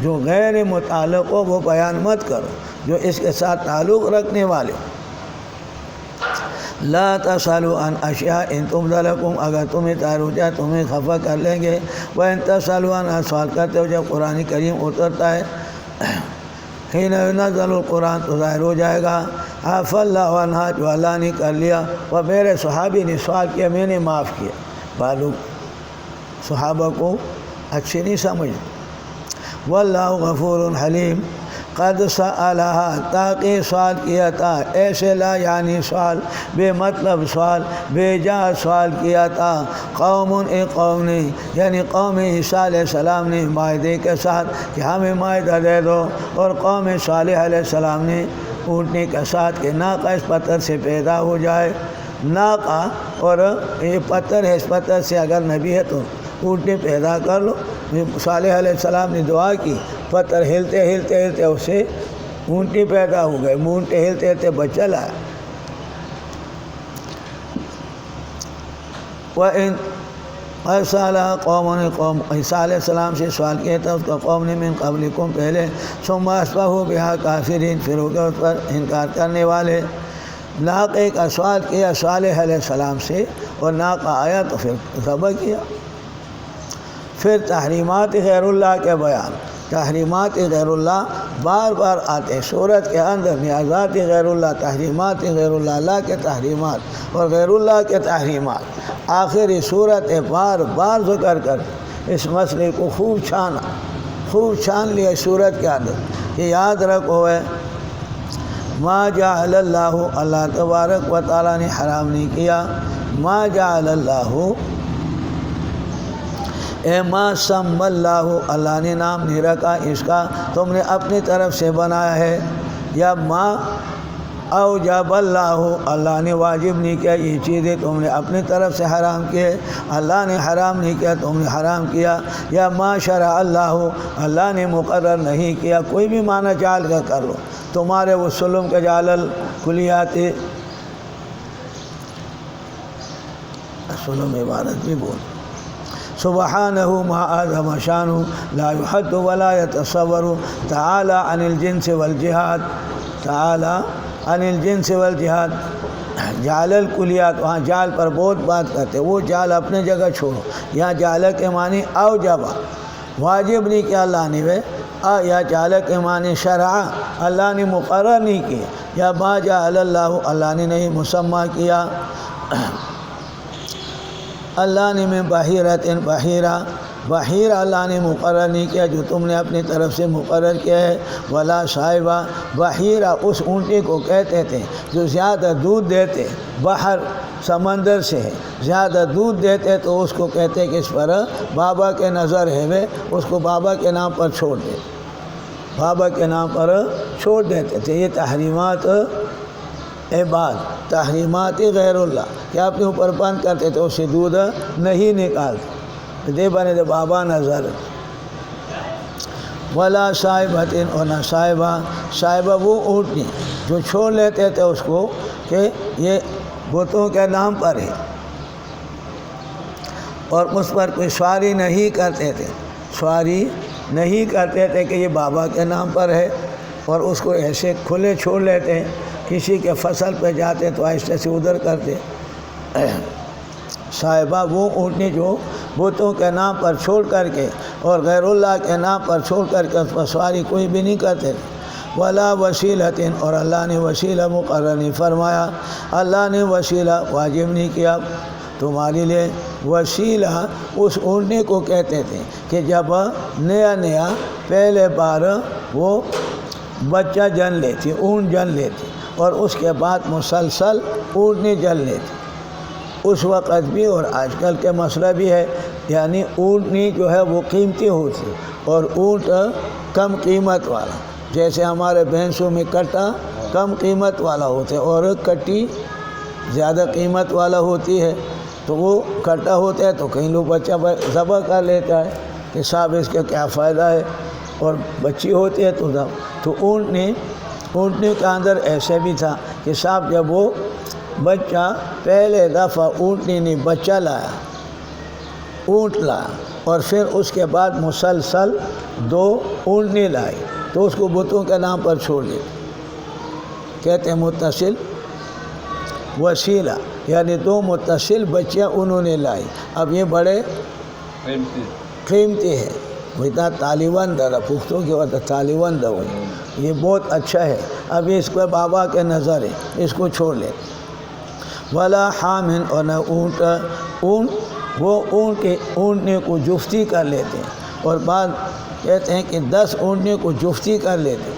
جو غیر متعلق ہو وہ بیان مت کرو، جو اس کے ساتھ تعلق رکھنے والے۔ لا تسألوا عن اشیاء ان تبد لکم، اگر تمہیں طاہر ہو جائے تمہیں خفا کر لیں گے، وَإِن تسألوا عنہا، سوال کرتے ہو جب قرآن کریم اترتا ہے، حین نزل القرآن تو ظاہر ہو جائے گا، عفا اللہ عنہا، جو اللہ نے کر لیا، وہ میرے صحابی نے سوال کیا میں نے معاف کیا۔ معلوم صحابہ کو اچھے نہیں سمجھ، واللہ غفور حلیم، قد سألہا، تاکہ سوال کیا تھا، ایسے لا یعنی سوال، بے مطلب سوال، بے جا سوال کیا تھا، قوم ایک قوم نے، یعنی قوم عیسیٰ علیہ السلام نے معاہدے کے ساتھ کہ ہمیں معاہدہ دے دو، اور قوم صالح علیہ السلام نے اونٹنے کے ساتھ کہ ناقہ اس پتھر سے پیدا ہو جائے، ناقہ اور یہ پتھر ہے، اس پتھر سے اگر نبی ہے تو اونٹنے پیدا کر لو۔ صالح علیہ السلام نے دعا کی، پتھر ہلتے ہلتے ہلتے اس سے اونٹنی پیدا ہو گئے، اونٹے ہلتے ہلتے بچہ لایا۔ وَإِن قَسَلَ قَوْمٌ، قوم عیسیٰ علیہ السلام سے سوال کیا تھا اس کا قوم نے، من قبلکم، پہلے، ثم اصبحوا بها کافرین، پھر ہو گئے اس پر انکار کرنے والے۔ ناقے کا سوال کیا صالح علیہ السلام سے، اور ناقہ آیا تو پھر ذبح کیا۔ پھر تحریمات غیر اللہ کے بیان، تحریمات غیر اللہ بار بار آتے سورت کے اندر، نیازات غیر اللہ، تحریمات غیر اللہ، اللہ کے تحریمات اور غیر اللہ کے تحریمات، آخری صورت بار بار ذکر کر اس مسئلے کو خوب چھان لیا صورت کے اندر کہ یاد رکھو ہے، ما جعل اللہ، اللہ تبارک و تعالیٰ نے حرام نہیں کیا، ما جعل اللہ، اے ما سم اللہ، اللہ نے نام نہیں رکھا اس کا، تم نے اپنی طرف سے بنایا ہے، یا ما اوجب اللہ، اللہ نے واجب نہیں کیا یہ چیزیں، تم نے اپنی طرف سے حرام کیے، اللہ نے حرام نہیں کیا تم نے حرام کیا، یا ما شرع اللہ، اللہ نے مقرر نہیں کیا، کوئی بھی معنی جعل کا کر لو، تمہارے وہ سلم کے جعل الکلیات، سلم عبارت بھی بول، سبحانہ ما اعظم شانہ، لا یحد ولا یتصور، تعالی عن الجنس والجہاد، تعالی عن الجنس والجہاد، جعل الکلیات، وہاں جعل پر بہت بات کرتے، وہ جعل اپنے جگہ چھوڑو، یہاں جعل کے معنی اوجبہ، واجب نہیں کیا اللہ نے، یا جعل کے معنی شرع، اللہ نے مقرر نہیں کیا، یا ما جعل اللہ، اللہ نے نہیں مسمى کیا، اللہ نے میں بحیرت، بحیرہ اللہ نے مقرر نہیں کیا جو تم نے اپنی طرف سے مقرر کیا ہے، ولا صاحبہ، بحیرہ اس اونٹی کو کہتے تھے جو زیادہ دودھ دیتے، بحر سمندر سے ہے، زیادہ دودھ دیتے تو اس کو کہتے کہ اس پر بابا کے نظر ہے، وہ اس کو بابا کے نام پر چھوڑ دیتے، بابا کے نام پر چھوڑ دیتے تھے۔ یہ تحریمات عباد، تحریمات غیر اللہ کہ اپنے اوپر بند کرتے تھے، اس سے دودھ نہیں نکالتے، دے بنے دے بابا نظر۔ ولا صاحبتن اور نہ صاحبہ، صاحبہ وہ اونٹنی جو چھوڑ لیتے تھے اس کو کہ یہ بتوں کے نام پر ہے، اور اس پر کوئی سواری نہیں کرتے تھے، سواری نہیں کرتے تھے کہ یہ بابا کے نام پر ہے، اور اس کو ایسے کھلے چھوڑ لیتے ہیں، کسی کے فصل پہ جاتے تو آہستہ سے ادھر کرتے۔ صاحبہ وہ اونٹنی جو بتوں کے نام پر چھوڑ کر کے اور غیر اللہ کے نام پر چھوڑ کر کے اس پر سواری کوئی بھی نہیں کرتے تھے۔ ولا وسیلتن اور اللہ نے وسیلہ مقرر نہیں فرمایا، اللہ نے وسیلہ واجب نہیں کیا تمہارے لیے۔ وسیلہ اس اونٹنی کو کہتے تھے کہ جب نیا پہلے بار وہ بچہ جن لیتی، اونٹ جن لیتی، اور اس کے بعد مسلسل اونٹنی جن لیتی، اس وقت بھی اور آج کل کے مسئلہ بھی ہے، یعنی اونٹنی جو ہے وہ قیمتی ہوتی اور اونٹ کم قیمت والا، جیسے ہمارے بھینسوں میں کٹا کم قیمت والا ہوتا ہے اور کٹی زیادہ قیمت والا ہوتی ہے، تو وہ کٹا ہوتا ہے تو کئی لوگ بچہ ذبح کر لیتا ہے کہ صاحب اس کا کیا فائدہ ہے، اور بچی ہوتی ہے تو اونٹنی کے اندر ایسے بھی تھا کہ صاحب جب وہ بچہ پہلے دفعہ اونٹنی نے بچہ لایا، اونٹ لایا، اور پھر اس کے بعد مسلسل 2 اونٹنی لائی تو اس کو بتوں کے نام پر چھوڑ دی، کہتے ہیں متصل وسیلہ، یعنی 2 متصل بچیاں انہوں نے لائی۔ اب یہ بڑے قیمتی ہے، وہ طالبان درا پختوں کی وقت طالبان دو، یہ بہت اچھا ہے، اب اس کو بابا کے نظر ہے، اس کو چھوڑ لے۔ ولا حامن اور نہ اونٹ وہ اونٹنی کو جفتی کر لیتے ہیں، اور بعد کہتے ہیں کہ 10 اونٹنی کو جفتی کر لیتے،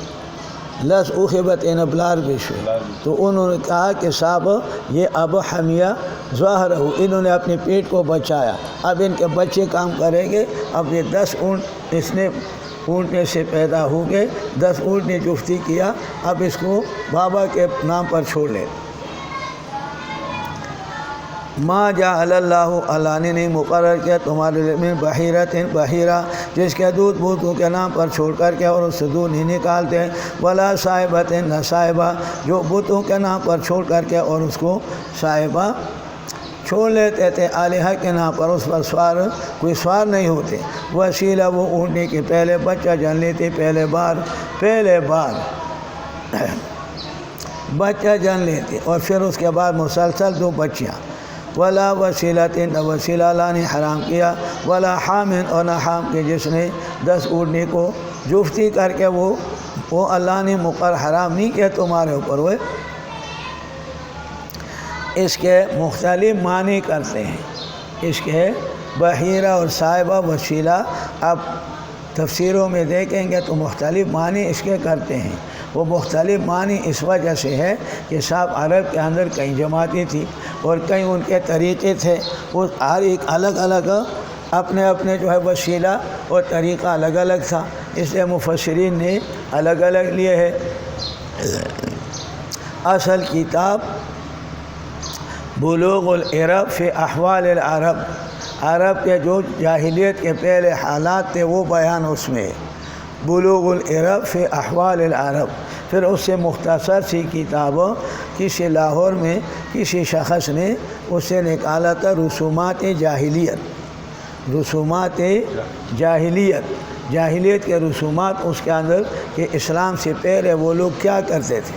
10 اخبت بلار بشو، تو انہوں نے کہا کہ صاحب یہ اب حمیہ ظاہر ہو، انہوں نے اپنی پیٹ کو بچایا، اب ان کے بچے کام کریں گے، اب یہ 10 اونٹ اس نے اونٹنے سے پیدا ہو گئے، 10 اونٹ نے جفتی کیا، اب اس کو بابا کے نام پر چھوڑ لے۔ ما جعل اللہ نے نہیں مقرر کیا تمہارے لیے من بحیرہ جس کے دودھ بتوں کے نام پر چھوڑ کر کے اور اس سے دودھ نہیں نکالتے، ولا صاحبۃ نہ صاحبہ جو بتوں کے نام پر چھوڑ کر کے اور اس کو صاحبہ چھوڑ لیتے تھے الہہ کے نام پر، اس پر کوئی سوار نہیں ہوتے۔ وسیلہ وہ اونٹنی کے پہلے بچہ جن لیتے، پہلے بار بچہ جن لیتے، اور پھر اس کے بعد مسلسل 2 بچیاں۔ ولا وسیلۃ نہ وسیلہ اللہ نے حرام کیا، ولا حامن اور نہ حام کے جس نے 10 اونٹنی کو جفتی کر کے وہ اللہ نے مقرر حرام نہیں کیا تمہارے اوپر۔ وہ اس کے مختلف معنی کرتے ہیں، اس کے بحیرہ اور صاحبہ وسیلہ آپ تفسیروں میں دیکھیں گے تو مختلف معنی اس کے کرتے ہیں۔ وہ مختلف معنی اس وجہ سے ہے کہ صاحب عرب کے اندر کئی جماعتیں تھیں اور کئی ان کے طریقے تھے، وہ ہر ایک الگ الگ اپنے جو ہے وسیلہ اور طریقہ الگ الگ تھا، اس لیے مفسرین نے الگ الگ لیے ہے۔ اصل کتاب بلوغ العرب فی احوال العرب، عرب کے جو جاہلیت کے پہلے حالات تھے وہ بیان اس میں ہے، بلوغ العرب فی احوال العرب۔ پھر اس سے مختصر سی کتاب کسی لاہور میں کسی شخص نے اس سے نکالا تھا رسومات جاہلیت کے رسومات، اس کے اندر کہ اسلام سے پہلے وہ لوگ کیا کرتے تھے،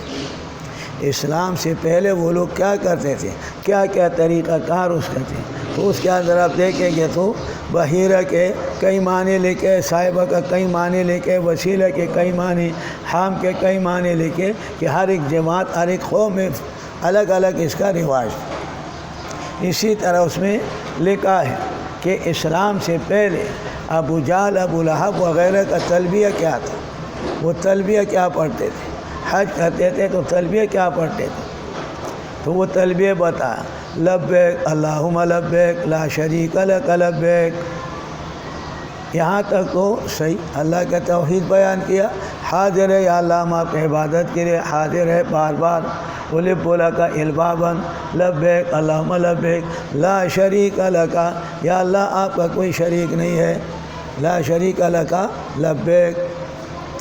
اسلام سے پہلے وہ لوگ کیا کرتے تھے، کیا کیا طریقہ کار اس کا تھے۔ تو اس کے اندر آپ دیکھیں گے تو بحیرہ کے کئی معنی لے کے، صاحبہ کا کئی معنی لے کے، وسیلہ کے کئی معنی، حام کے کئی معنی لے کے، کہ ہر ایک جماعت ہر ایک قوم میں الگ الگ اس کا رواج۔ اسی طرح اس میں لکھا ہے کہ اسلام سے پہلے ابو جہل، ابو لہب وغیرہ کا تلبیہ کیا تھا، وہ تلبیہ کیا پڑھتے تھے، حج کرتے تھے تو تلبیہ کیا پڑھتے تھے، تو وہ تلبیہ بتایا، لبیک اللہم لبیک لا شریک لک لبیک، یہاں تک تو صحیح اللہ کا توحید بیان کیا، حاضر ہے یا اللہ ہم آپ کی عبادت کے لیے حاضر ہے بار بار، الب لک البابا لبیک اللہم لبیک لا شریک لک، یا اللہ آپ کا کوئی شریک نہیں ہے، لا شریک لک لبیک،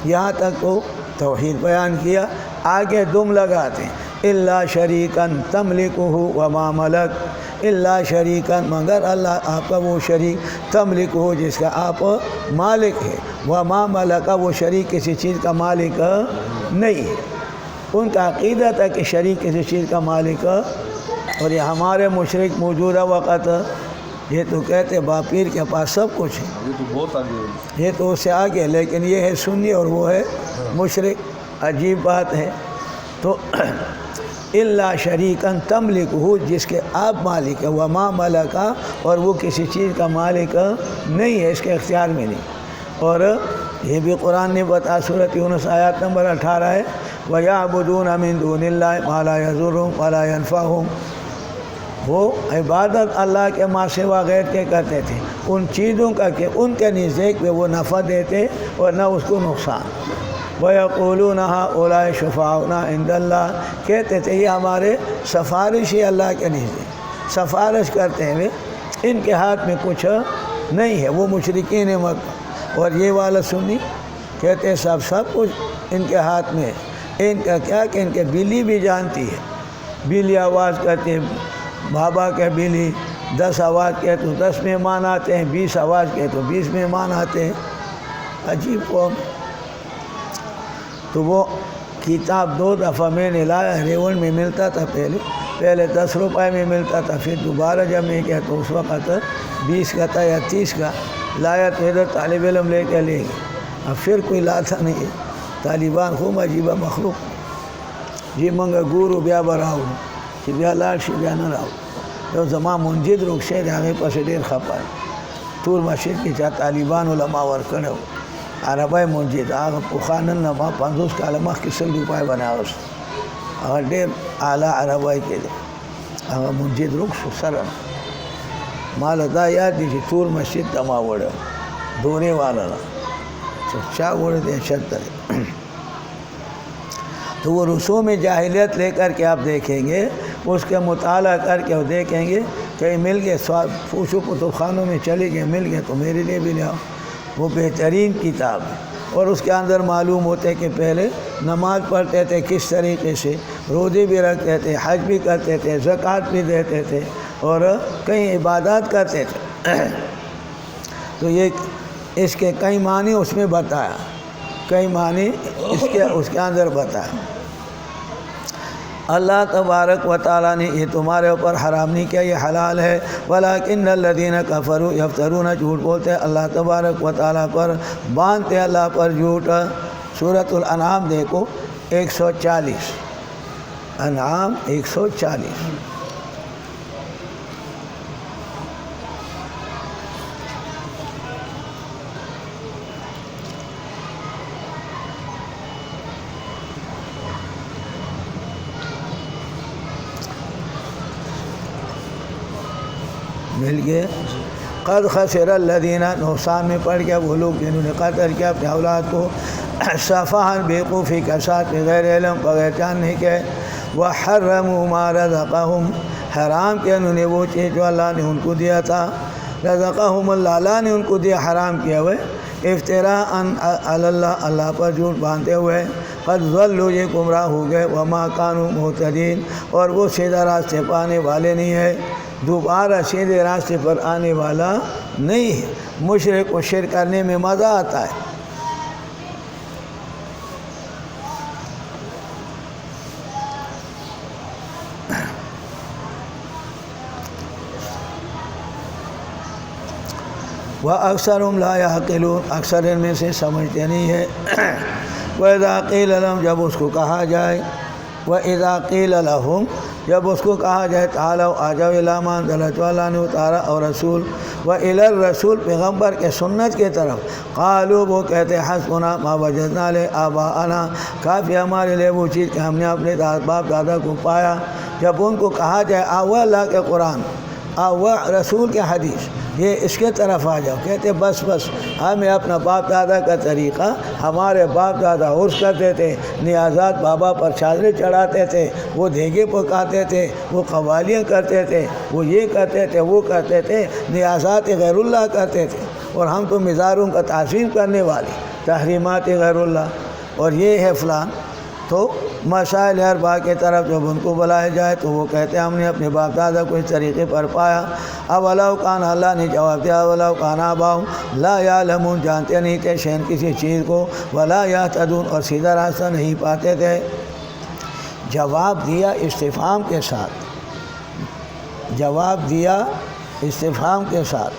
یہاں تک تو توحید بیان کیا. آگے دم لگاتے ہیں الا شریکن تملکہ وما ملک، الا شریکن مگر اللہ آپ کا وہ شریک، تملکہ جس کا آپ مالک ہے، وما ملک وہ شریک کسی چیز کا مالک نہیں ہے. ان کا عقیدت ہے کہ شریک کسی چیز کا مالک. اور یہ ہمارے مشرک موجودہ وقت یہ تو کہتے باپ پیر کے پاس سب کچھ ہے، یہ تو بہت آگے ہے. یہ تو اس سے آگے، لیکن یہ ہے سنی اور وہ ہے مشرک. عجیب بات ہے. تو الا شریکن تملکہ جس کے آپ مالک ہے، وما ملکا اور وہ کسی چیز کا مالک نہیں ہے، اس کے اختیار میں نہیں. اور یہ بھی قرآن نے بتا، سورۃ یونس آیات نمبر 18 ہے، وَيَعْبُدُونَ مِن دُونِ اللَّهِ مَا لَا يَضُرُّهُمْ وَلَا يَنفَعُهُمْ. وہ عبادت اللہ کے ماں سوا غیر کے کرتے تھے، ان چیزوں کا کہ ان کے نزدیک پہ وہ نفع دیتے اور نہ اس کو نقصان. وَيَقُولُونَ هَؤُلَاءِ شُفَعَاؤُنَا عِندَ اللَّهِ کہتے تھے یہ ہمارے سفارشی اللہ کے نزدیک سفارش کرتے ہیں، ان کے ہاتھ میں کچھ نہیں ہے. وہ مشرکین مکہ. اور یہ والا سنی کہتے ہیں سب کچھ ان کے ہاتھ میں. ان کا کیا کہ ان کے بلی بھی جانتی ہے، بلی آواز کرتی ہے، بابا کے بلی 10 آواز کہے تو 10 مہمان آتے ہیں، 20 آواز کہے تو 20 مہمان آتے ہیں. عجیب قوم. تو وہ کتاب 2 دفعہ میں نے لایا، ریون میں ملتا تھا پہلے 10 روپے میں ملتا تھا، پھر دوبارہ جب میں کیا تو اس وقت 20 کا تھا یا 30 کا لایا. تو ادھر طالب علم لے کے لے گئے. اب پھر کوئی لاتا نہیں ہے. طالبان خوب عجیبہ مخلوق. جی منگا گورو بیا براؤ کہ بیا لاڑ شي بیا نه راو. یو زما منجد روکشه د هغې پسې ډېر خفه ټول مسجد کې چا طالبان علما ورکړی وو عربی منجد. هغه پخوا نن نه ما 50 کاله مخکې 100 روپۍ باندې اخیست. هغه ډېر اعلی عربی کې دی. هغه منجد روک شو سره ما له دا یاد دي چې ټول مسجد ته ما وړی دورې والا نه چا وړی دی شته دی. تو وہ رسوم جاہلیت لے کر کے آپ دیکھیں گے، اس کے مطالعہ کر کے وہ دیکھیں گے کہ مل گئے پوچھو کتب خانوں میں چلے گئے، مل گئے تو میرے لیے بھی لے آؤ. وہ بہترین کتاب ہے. اور اس کے اندر معلوم ہوتے کہ پہلے نماز پڑھتے تھے کس طریقے سے، روزے بھی رکھتے تھے، حج بھی کرتے تھے، زکوٰۃ بھی دیتے تھے اور کئی عبادات کرتے تھے. تو یہ اس کے کئی معنی اس میں بتایا، کئی معنی اس کے اندر بتایا. اللہ تبارک و تعالیٰ نے یہ تمہارے اوپر حرام نہیں کیا، یہ حلال ہے. ولیکن الذین کفروا یفترون جھوٹ بولتے ہیں اللہ تبارک و تعالیٰ پر، باندھتے اللہ پر جھوٹ. سورۃ الانعام دیکھو 140، انعام 140. مل گئے. قد خسر الذین نقصان میں پڑ گیا وہ لوگ جنہوں نے قتل کیا اپنے اولاد کو سفہاً بیوقوفی کے ساتھ بغیر علم بغیر جاننے کے. وحرموا ما رزقہم حرام کیا انہوں نے وہ چیز جو اللہ نے ان کو دیا تھا. رزقہم اللہ نے ان کو دیا حرام کیا ہوئے. افتراء علی اللہ اللہ پر جھوٹ باندھتے ہوئے. قد ضلوا یہ گمراہ ہو گئے. وما کانوا مہتدین اور وہ سیدھا راستے پانے والے نہیں ہے، دوبارہ سیدھے راستے پر آنے والا نہیں ہے. مشرک کو شرک کرنے میں مزہ آتا ہے. وَأَكْثَرُهُمْ لَا يَعْقِلُونَ اکثر ان میں سے سمجھتے نہیں ہے. وَإِذَا قِيلَ لَهُمْ جب اس کو کہا جائے، وَإِذَا قِيلَ لَهُمْ جب اس کو کہا جائے تعالوا آ جاؤ الی ما انزل اللہ نے اتارا اور رسول، وَإِلَى الرَّسُولِ پیغمبر کے سنت کے طرف، قالوا وہ کہتے حسبنا ما وجدنا علیہ آباءنا کافی ہمارے لیے وہ چیز کہ ہم نے اپنے باپ دادا کو پایا. جب ان کو کہا جائے آو اللہ کے قرآن، آو رسول کے حدیث، یہ اس کے طرف آ جاؤ، کہتے بس ہمیں اپنا باپ دادا کا طریقہ، ہمارے باپ دادا عرس کرتے تھے، نیازات بابا پر چادریں چڑھاتے تھے، وہ دھیگے پکاتے تھے، وہ قوالیاں کرتے تھے، وہ یہ کرتے تھے وہ کرتے تھے، نیازات غیر اللہ کرتے تھے، اور ہم تو مزاروں کا تعظیم کرنے والے. تحریمات غیر اللہ اور یہ ہے فلان، تو مسائل اربعہ کی طرف جب ان کو بلایا جائے تو وہ کہتے ہیں ہم نے اپنے باپ دادا کو اس طریقے پر پایا۔ اولو کان، اللہ نے جواب دیا اولو کان آباؤہم لا یعلمون، جانتے نہیں تھے شیئن کسی چیز کو، ولا یہتدون، اور سیدھا راستہ نہیں پاتے تھے۔ جواب دیا استفہام کے ساتھ، جواب دیا استفہام کے ساتھ،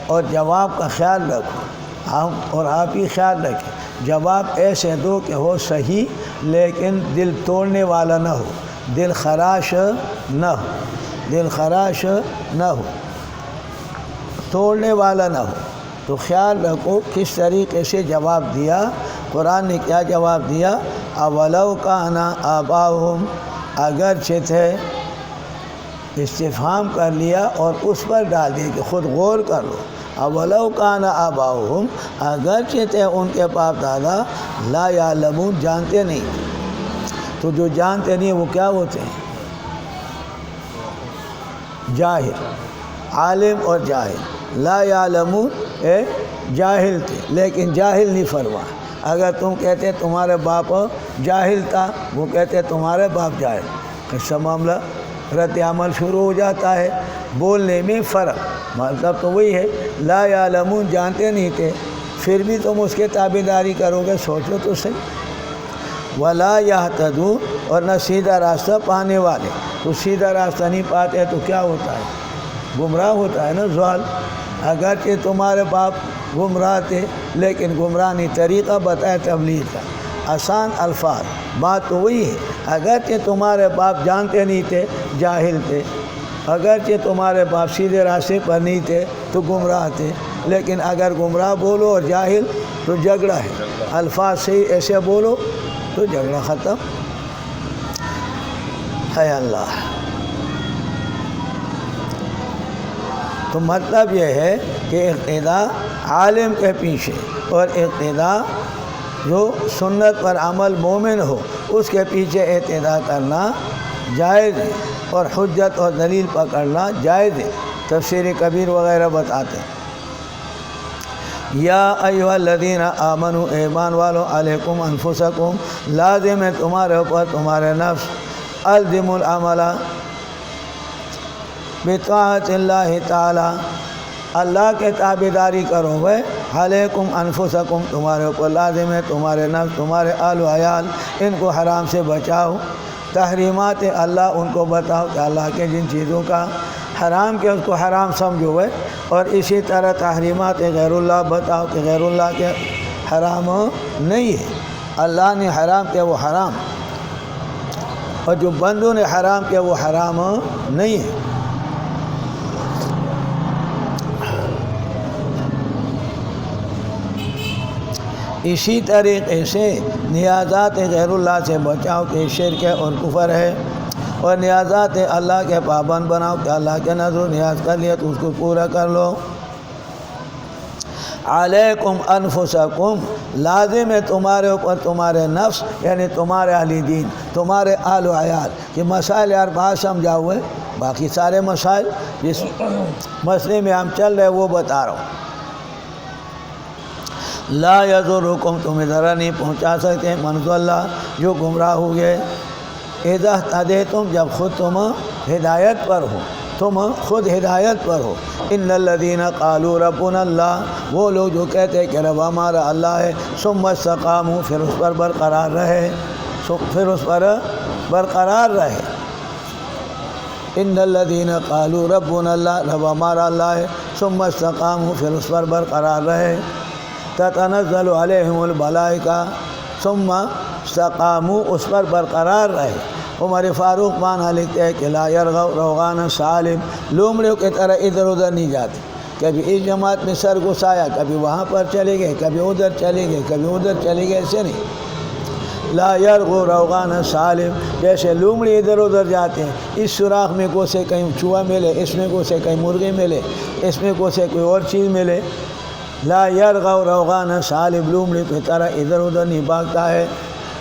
اور جواب کا خیال رکھو، ہم اور آپ ہی خیال رکھیں، جواب ایسے دو کہ ہو صحیح لیکن دل توڑنے والا نہ ہو، دل خراش نہ ہو، دل خراش نہ ہو، توڑنے والا نہ ہو۔ تو خیال رکھو کس طریقے سے جواب دیا۔ قرآن نے کیا جواب دیا؟ اولو کان آباؤہم، اگرچہ تھے، استفہام کر لیا اور اس پر ڈال دیا کہ خود غور کر لو۔ اولو کان آباؤہم، اگرچہ تھے ان کے باپ دادا، لا یعلمون، جانتے نہیں۔ تو جو جانتے نہیں وہ کیا ہوتے ہیں؟ جاہل، عالم اور جاہل۔ لا یعلمون جاہل تھے، لیکن جاہل نہیں فرما۔ اگر تم کہتے تمہارے باپ جاہل تھا، وہ کہتے تمہارے باپ جاہل، قصہ معاملہ رد عمل شروع ہو جاتا ہے۔ بولنے میں فرق، مطلب تو وہی ہے، لا یعلمون، جانتے نہیں تھے، پھر بھی تم اس کے تابعداری کرو گے، سوچو تو صحیح۔ ولا یہتدون، اور نہ سیدھا راستہ پانے والے۔ تو سیدھا راستہ نہیں پاتے تو کیا ہوتا ہے؟ گمراہ ہوتا ہے نا، ضال۔ اگرچہ تمہارے باپ گمراہ تھے لیکن گمراہی طریقہ بتایا تبلیغ کا، آسان الفاظ، بات تو وہی ہے۔ اگرچہ تمہارے باپ جانتے نہیں تھے، جاہل تھے، اگرچہ تمہارے باپ سیدھے راستے پر نہیں تھے تو گمراہ تھے، لیکن اگر گمراہ بولو اور جاہل تو جھگڑا ہے، الفاظ صحیح ایسے بولو تو جھگڑا ختم ہے۔ اللہ، تو مطلب یہ ہے کہ اقتدا عالم کے پیچھے اور اقتدا جو سنت پر عمل مومن ہو اس کے پیچھے اقتدا کرنا جائز ہے، اور حجت اور دلیل پکڑنا جائز ہے۔ تفسیر کبیر وغیرہ بتاتے ہیں۔ یا ایھا الذین آمنوا، ایمان والو، علیکم انفسکم، لازم ہے تمہارے اوپر تمہارے نفس، الزم العمل بطاعت اللہ تعالی، اللہ کے تابعداری کرو گے۔ علیکم انفسکم، تمہارے اوپر لازم ہے تمہارے نفس، تمہارے آل و عیال، ان کو حرام سے بچاؤ۔ تحریمات اللہ ان کو بتاؤ کہ اللہ کے جن چیزوں کا حرام کیا اس کو حرام سمجھو گے، اور اسی طرح تحریمات غیر اللہ بتاؤ کہ غیر اللہ کے حرام نہیں ہے، اللہ نے حرام کیا وہ حرام، اور جو بندوں نے حرام کیا وہ حرام نہیں ہے۔ اسی طریقے سے نیازات غیر اللہ سے بچاؤ کہ شرک ہے اور کفر ہے، اور نیازات اللہ کے پابند بناؤ کہ اللہ کے نظر و نیاز کر لیا تو اس کو پورا کر لو۔ علیکم انفسکم، لازم ہے تمہارے اوپر تمہارے نفس، یعنی تمہارے اہل دین، تمہارے آل و عیال، یہ مسائل اربعہ سمجھا ہوئے، باقی سارے مسائل جس مسئلے میں ہم چل رہے وہ بتا رہا ہوں۔ لا یضرکم، تمہیں ضرر نہیں پہنچا سکتے، من ضل، جو گمراہ ہو گئے، اذا اہتدیتم، جب خود تم ہدایت پر ہو، تم خود ہدایت پر ہو۔ ان الذین قالوا ربنا اللہ، وہ لوگ جو کہتے ہیں کہ رب ہمارا اللہ ہے، ثم استقاموا، پھر اس پر برقرار رہے، پھر اس پر برقرار رہے۔ ان الذین قالوا ربنا اللہ، رب ہمارا اللہ ہے، ثم استقاموا، پھر اس پر برقرار رہے۔ تتنزل علیہم الملائکہ، ثم استقاموا، اس پر برقرار رہے۔ عمر فاروق معنی لکھتے ہیں کہ لا یرغوا روغان سالم، لومڑیوں کی طرح ادھر ادھر نہیں جاتے، کبھی اس جماعت میں سر گھسایا، کبھی وہاں پر چلے گئے، کبھی ادھر چلے گئے، کبھی ادھر چلے گئے، ایسے نہیں۔ لا یرغوا روغان سالم، جیسے لومڑی ادھر ادھر جاتے ہیں، اس سوراخ میں کو سے کہیں چوہا ملے، اس میں کو سے کہیں مرغی ملے، اس میں کو سے کوئی اور چیز ملے۔ لا یرغوا روغان سالم، لومڑی کی طرح ادھر ادھر نہیں بھاگتا ہے۔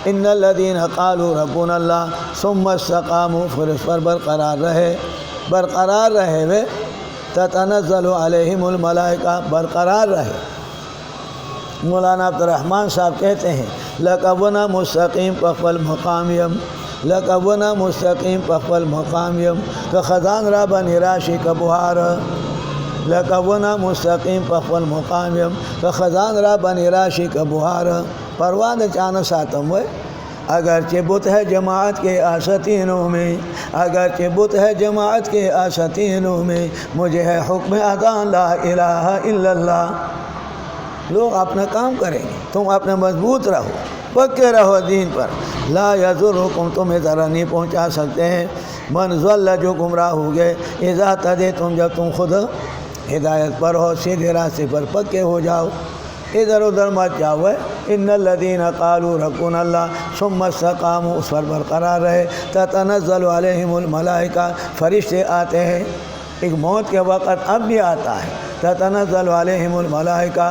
ان الذین قالوا ربنا اللہ ثم استقاموا، پھر اس پر برقرار رہے ہوئے، تتنزل علیہم الملائکہ، برقرار رہے، مولانا عبدالرحمن صاحب کہتے ہیں لقبنا مستقیم پخبل مقامیم، لقبنا مستقیم پخبل مقامیم کہ خزان را بنی راشی کا بہار، لقبنا مستقیم پخبل مقامیم کہ خزان را بنی راشی کا بہار، پروان چانا ساتم ہوئے اگرچہ بت ہے جماعت کے آستینوں میں، اگرچہ بت ہے جماعت کے آستینوں میں، مجھے ہے حکم اذان لا الہ الا اللہ۔ لوگ اپنا کام کریں گے، تم اپنا مضبوط رہو، پکے رہو دین پر، لا یضرکم تمہیں ذرا نہیں پہنچا سکتے ہیں، من ضل جو گمراہ ہو گئے، اذا تدیتم جب تم خود ہدایت پر ہو، سیدھے راستے پر پکے ہو جاؤ، ادھر ادھر مت جاؤ۔ ان الذین قالوا ربنا اللہ ثم استقاموا، اس پر برقرار رہے، تتنزل علیہم الملائکہ، فرشتے آتے ہیں، ایک موت کے وقت اب بھی آتا ہے، تتنزل علیہم الملائکہ،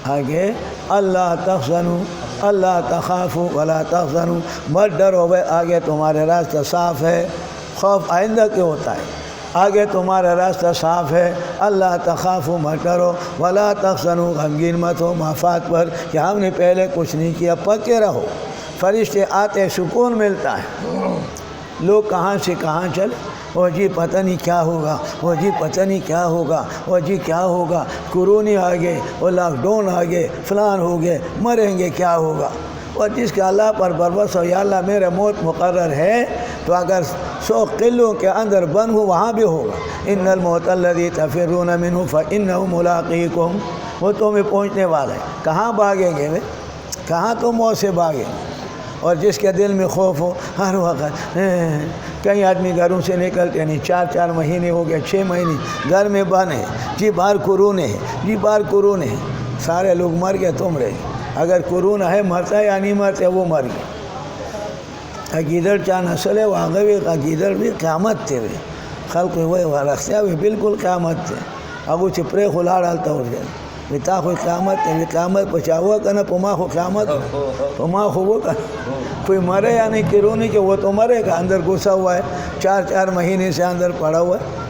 آگے اللہ تحزنوا اللہ تخافوا ولا تحزنوا، مت ڈرو، آگے تمہارے راستہ صاف ہے، خوف آئندہ کے ہوتا ہے، آگے تمہارا راستہ صاف ہے، اللہ تخافوا مت ڈرو، ولا تحزنوا غمگین مت ہو مفاد پر کہ ہم نے پہلے کچھ نہیں کیا، پکے رہو، فرشتے آتے سکون ملتا ہے۔ لوگ کہاں سے کہاں چلے، وہ جی پتہ نہیں کیا ہوگا، وہ جی پتہ نہیں کیا ہوگا، وہ جی کیا ہوگا، کورونا آ گئے، وہ لاک ڈاؤن آ گئے، فلان ہو گئے، مریں گے، کیا ہوگا۔ اور جس کے اللہ پر بروس ہو، یا اللہ میرا موت مقرر ہے، تو اگر 100 قلوں کے اندر بند ہو وہاں بھی ہوگا، ان الموت الذی تفرون منہ فانہ ملاقیکم، وہ تمہیں پہنچنے والا ہے، کہاں بھاگیں گے، کہاں تم موت سے بھاگیں۔ اور جس کے دل میں خوف ہو ہر وقت، کئی آدمی گھروں سے نکلتے نہیں، 4 مہینے ہو گئے، 6 مہینے گھر میں بند ہے، جی باہر کورونا ہے، جی باہر کورونا ہے، سارے لوگ مر گئے، تم رہے، اگر کورونا ہے مرتا ہے یا نہیں مرتا ہے، وہ مر گئے۔ گیدڑ چاہ نسل ہے وہاں گئے، گیدڑ بھی قیامت تھے، خلق ہوئے رکھتے ہوئے بالکل قیامت تھے، اب وہ چپرے کھلا ڈالتا ہو گیا، بتا کوئی قیامت ہے، قیامت پچا ہوا کہنا پما کو قیامت، پما کو وہ کہنا، کوئی مرے یا نہیں کورونا کہ وہ تو مرے گا، اندر گھسا ہوا ہے، 4 مہینے سے اندر پڑا ہوا ہے۔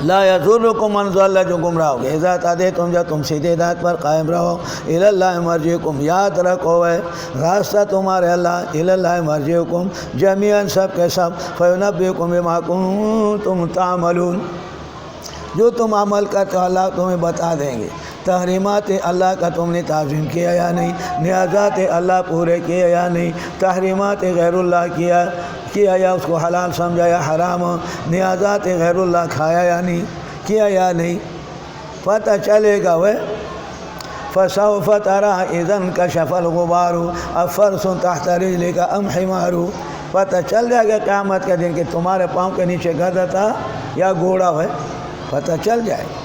لا یضرکم من ضل جو گمراہ ہو گئے، اذا تدیتم جب تم سیدھے ہدایت پر قائم رہو، الی اللہ مرجعکم، یاد رکھو ہے راستہ تمہارے اللہ، الی اللہ مرجعکم جمیعاً سب کے سب، فینبئکم بما کنتم تعملون، جو تم عمل کرتے ہو اللہ تمہیں بتا دیں گے، تحریمات اللہ کا تم نے تعظیم کیا یا نہیں، نیازات اللہ پورے کیے یا نہیں، تحریمات غیر اللہ کیا یا اس کو حلال سمجھا یا حرام، نیازات غیر اللہ کھایا یا نہیں کیا یا نہیں، پتہ چلے گا وہ فسوف تری اذا انکشف الغبار افرس تحت رجلک ام حمار، پتہ چل جائے گا قیامت کے دن کہ تمہارے پاؤں کے نیچے گدھا تھا یا گھوڑا ہے، پتہ چل جائے گا۔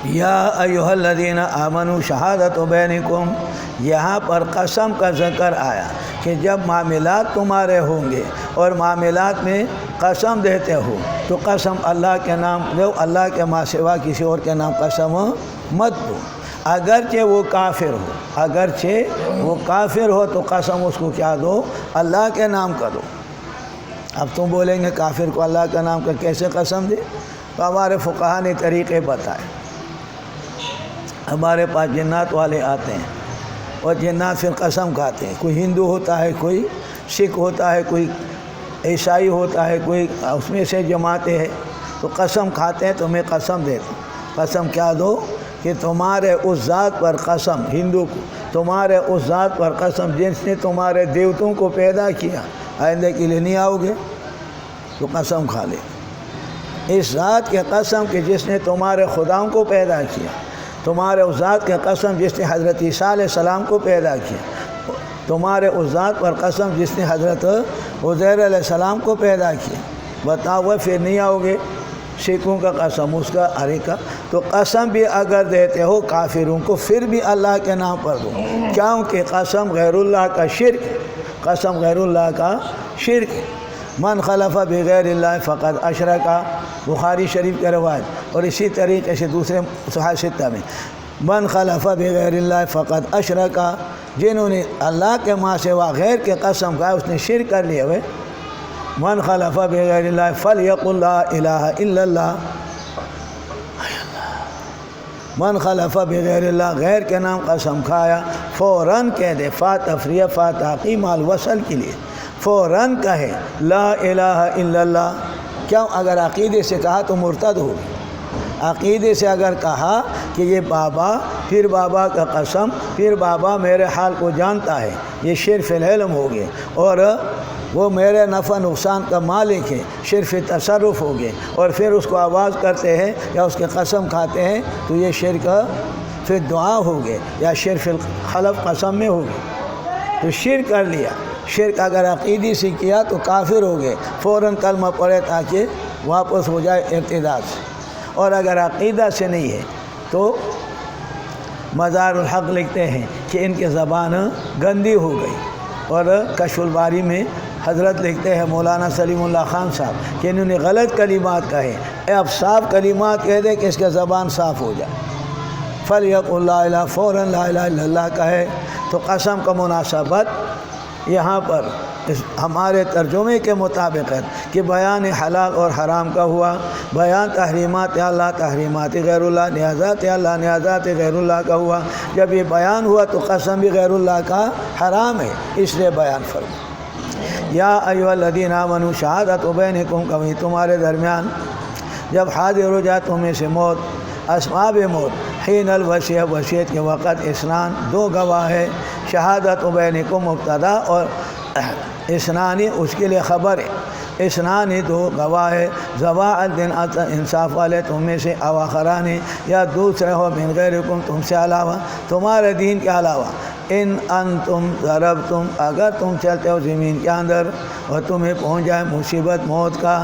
یا ایھا الذین آمنوا شہادت بینکم، یہاں پر قسم کا ذکر آیا کہ جب معاملات تمہارے ہوں گے اور معاملات میں قسم دیتے ہو تو قسم اللہ کے نام دو، اللہ کے ماں سوا کسی اور کے نام قسم مت دو، اگرچہ وہ کافر ہو، اگرچہ وہ کافر ہو تو قسم اس کو کیا دو، اللہ کے نام کا دو۔ اب تم بولیں گے کافر کو اللہ کا نام کا کیسے قسم دے، تو ہمارے فقہا نے طریقے بتائے۔ ہمارے پاس جنات والے آتے ہیں اور جنات پھر قسم کھاتے ہیں، کوئی ہندو ہوتا ہے، کوئی سکھ ہوتا ہے، کوئی عیسائی ہوتا ہے، کوئی اس میں سے جماعتیں ہیں، تو قسم کھاتے ہیں، تمہیں قسم دے دو، قسم کیا دو کہ تمہارے اس ذات پر قسم، ہندو کو تمہارے اس ذات پر قسم جس نے تمہارے دیوتوں کو پیدا کیا، آئندہ کے لیے نہیں آؤ گے تو قسم کھا لے، اس ذات کے قسم کہ جس نے تمہارے خداؤں کو پیدا کیا، تمہارے اس ذات کے قسم جس نے حضرت عیسیٰ علیہ السلام کو پیدا کیا، تمہارے اس ذات پر قسم جس نے حضرت عزیر علیہ السلام کو پیدا کیا، بتاؤ پھر نہیں آؤ گے، سکھوں کا قسم اس کا ارے کا، تو قسم بھی اگر دیتے ہو کافروں کو پھر بھی اللہ کے نام پر دو، کیونکہ قسم غیر اللہ کا شرک، قسم غیر اللہ کا شرک ہے۔ من خلف بغیر اللہ فقط اشرکا، بخاری شریف کی روایت، اور اسی طریقے سے دوسرے صحیح ستہ میں من خلف بغیر اللہ فقط اشرکا، جنہوں نے اللہ کے ماں سوا غیر کے قسم کھایا اس نے شرک کر لیا ہوئے۔ من خلف بغیر اللہ فلیقل لا الہ الا اللہ، من خلف بغیر اللہ غیر کے نام قسم کھایا فوراً کہہ دے، فا تفریح فا تعقیب الوصل کے لیے فوراً کہے لا الہ الا اللہ۔ کیوں؟ اگر عقیدے سے کہا تو مرتد ہوگی، عقیدے سے اگر کہا کہ یہ بابا، پھر بابا کا قسم، پھر بابا میرے حال کو جانتا ہے، یہ شرف العلم ہو گئے، اور وہ میرے نفع نقصان کا مالک ہے، شرف تصرف ہو گئے، اور پھر اس کو آواز کرتے ہیں یا اس کے قسم کھاتے ہیں تو یہ شرک پھر دعا ہو گئے یا شرف الخلف قسم میں ہو گئے، تو شرک کر لیا۔ شرک اگر عقیدی سے کیا تو کافر ہو گئے، فوراً کلمہ پڑھے تاکہ واپس ہو جائے ارتداد سے، اور اگر عقیدہ سے نہیں ہے تو مزار الحق لکھتے ہیں کہ ان کی زبان گندی ہو گئی، اور کشف الباری میں حضرت لکھتے ہیں مولانا سلیم اللہ خان صاحب کہ انہوں نے غلط کلمات کہے، اب صاف کلمات کہہ دے کہ اس کا زبان صاف ہو جائے۔ فلیقل لا الہ، فوراً لا الہ الا اللہ کہے۔ تو قسم کا مناسبت یہاں پر ہمارے ترجمے کے مطابق ہے کہ بیان حلال اور حرام کا ہوا، بیان تحریمات اللہ تحریمات غیر اللہ، نیازات اللہ نیازات غیر اللہ کا ہوا۔ جب یہ بیان ہوا تو قسم بھی غیر اللہ کا حرام ہے، اس لیے بیان فرما۔ یا ایھا الذین آمنوا شہادۃ بینکم، کبھی تمہارے درمیان جب حاضر ہو جائے تم میں سے موت، اسباب موت، حین الوصیہ، وصیت کے وقت، اثنان، دو گواہ ہے، شہادۃ بینکم مبتدا اور اثنانی اس کے لیے خبر ہے، اثنانی دو گواہ ہے، ذوا الدین انصاف والے تم میں سے، اواخرانی یا دوسرے ہو من غیرکم تم سے علاوہ، تمہارے دین کے علاوہ، ان انتم ضربتم، اگر تم چلتے ہو زمین کے اندر اور تمہیں پہنچ جائے مصیبت موت کا،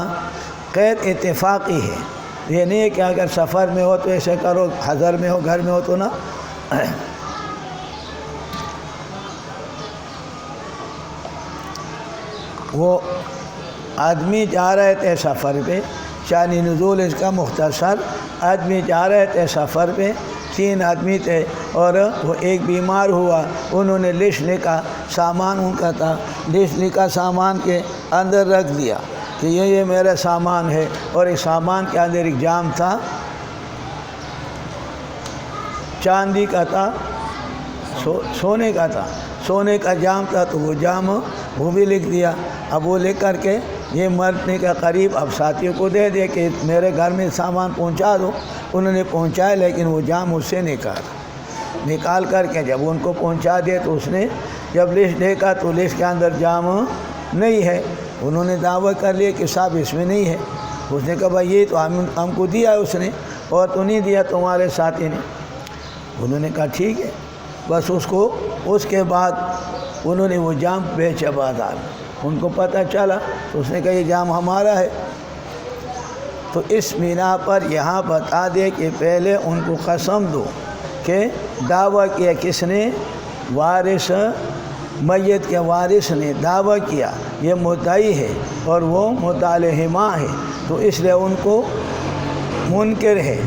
قید اتفاقی ہے، یہ نہیں ہے کہ اگر سفر میں ہو تو ایسے کرو، حضر میں ہو گھر میں ہو تو نہ۔ وہ آدمی جا رہے تھے سفر پہ، شان نزول اس کا مختصر، آدمی جا رہے تھے سفر پہ، 3 آدمی تھے اور وہ ایک بیمار ہوا، انہوں نے لسٹ لکھا، سامان ان کا تھا، لسٹ لکھا، سامان کے اندر رکھ دیا کہ یہ میرا سامان ہے، اور اس سامان کے اندر ایک جام تھا، چاندی کا تھا، سونے کا تھا، سونے کا جام تھا، تو وہ جام وہ بھی لکھ دیا۔ اب وہ لکھ کر کے یہ مرنے کا قریب اب ساتھیوں کو دے دیا کہ میرے گھر میں سامان پہنچا دو، انہوں نے پہنچایا، لیکن وہ جام اس سے نکال کر کے جب ان کو پہنچا دیا تو اس نے جب لسٹ دیکھا تو لسٹ کے اندر جام نہیں ہے، انہوں نے دعویٰ کر لیا کہ صاحب اس میں نہیں ہے، اس نے کہا بھائی یہ تو ہم کو دیا ہے اس نے، اور تو نہیں دیا تمہارے ساتھی نے۔ انہوں نے کہا ٹھیک ہے، بس اس کے بعد انہوں نے وہ جام بیچا بازار میں، ان کو پتہ چلا تو اس نے کہا یہ جام ہمارا ہے۔ تو اس بنا پر یہاں بتا دے کہ پہلے ان کو قسم دو کہ دعویٰ کیا کس نے؟ وارث، میت کے وارث نے دعویٰ کیا یہ مدعی ہے اور وہ مدعی ہے، تو اس لیے ان کو منکر ہے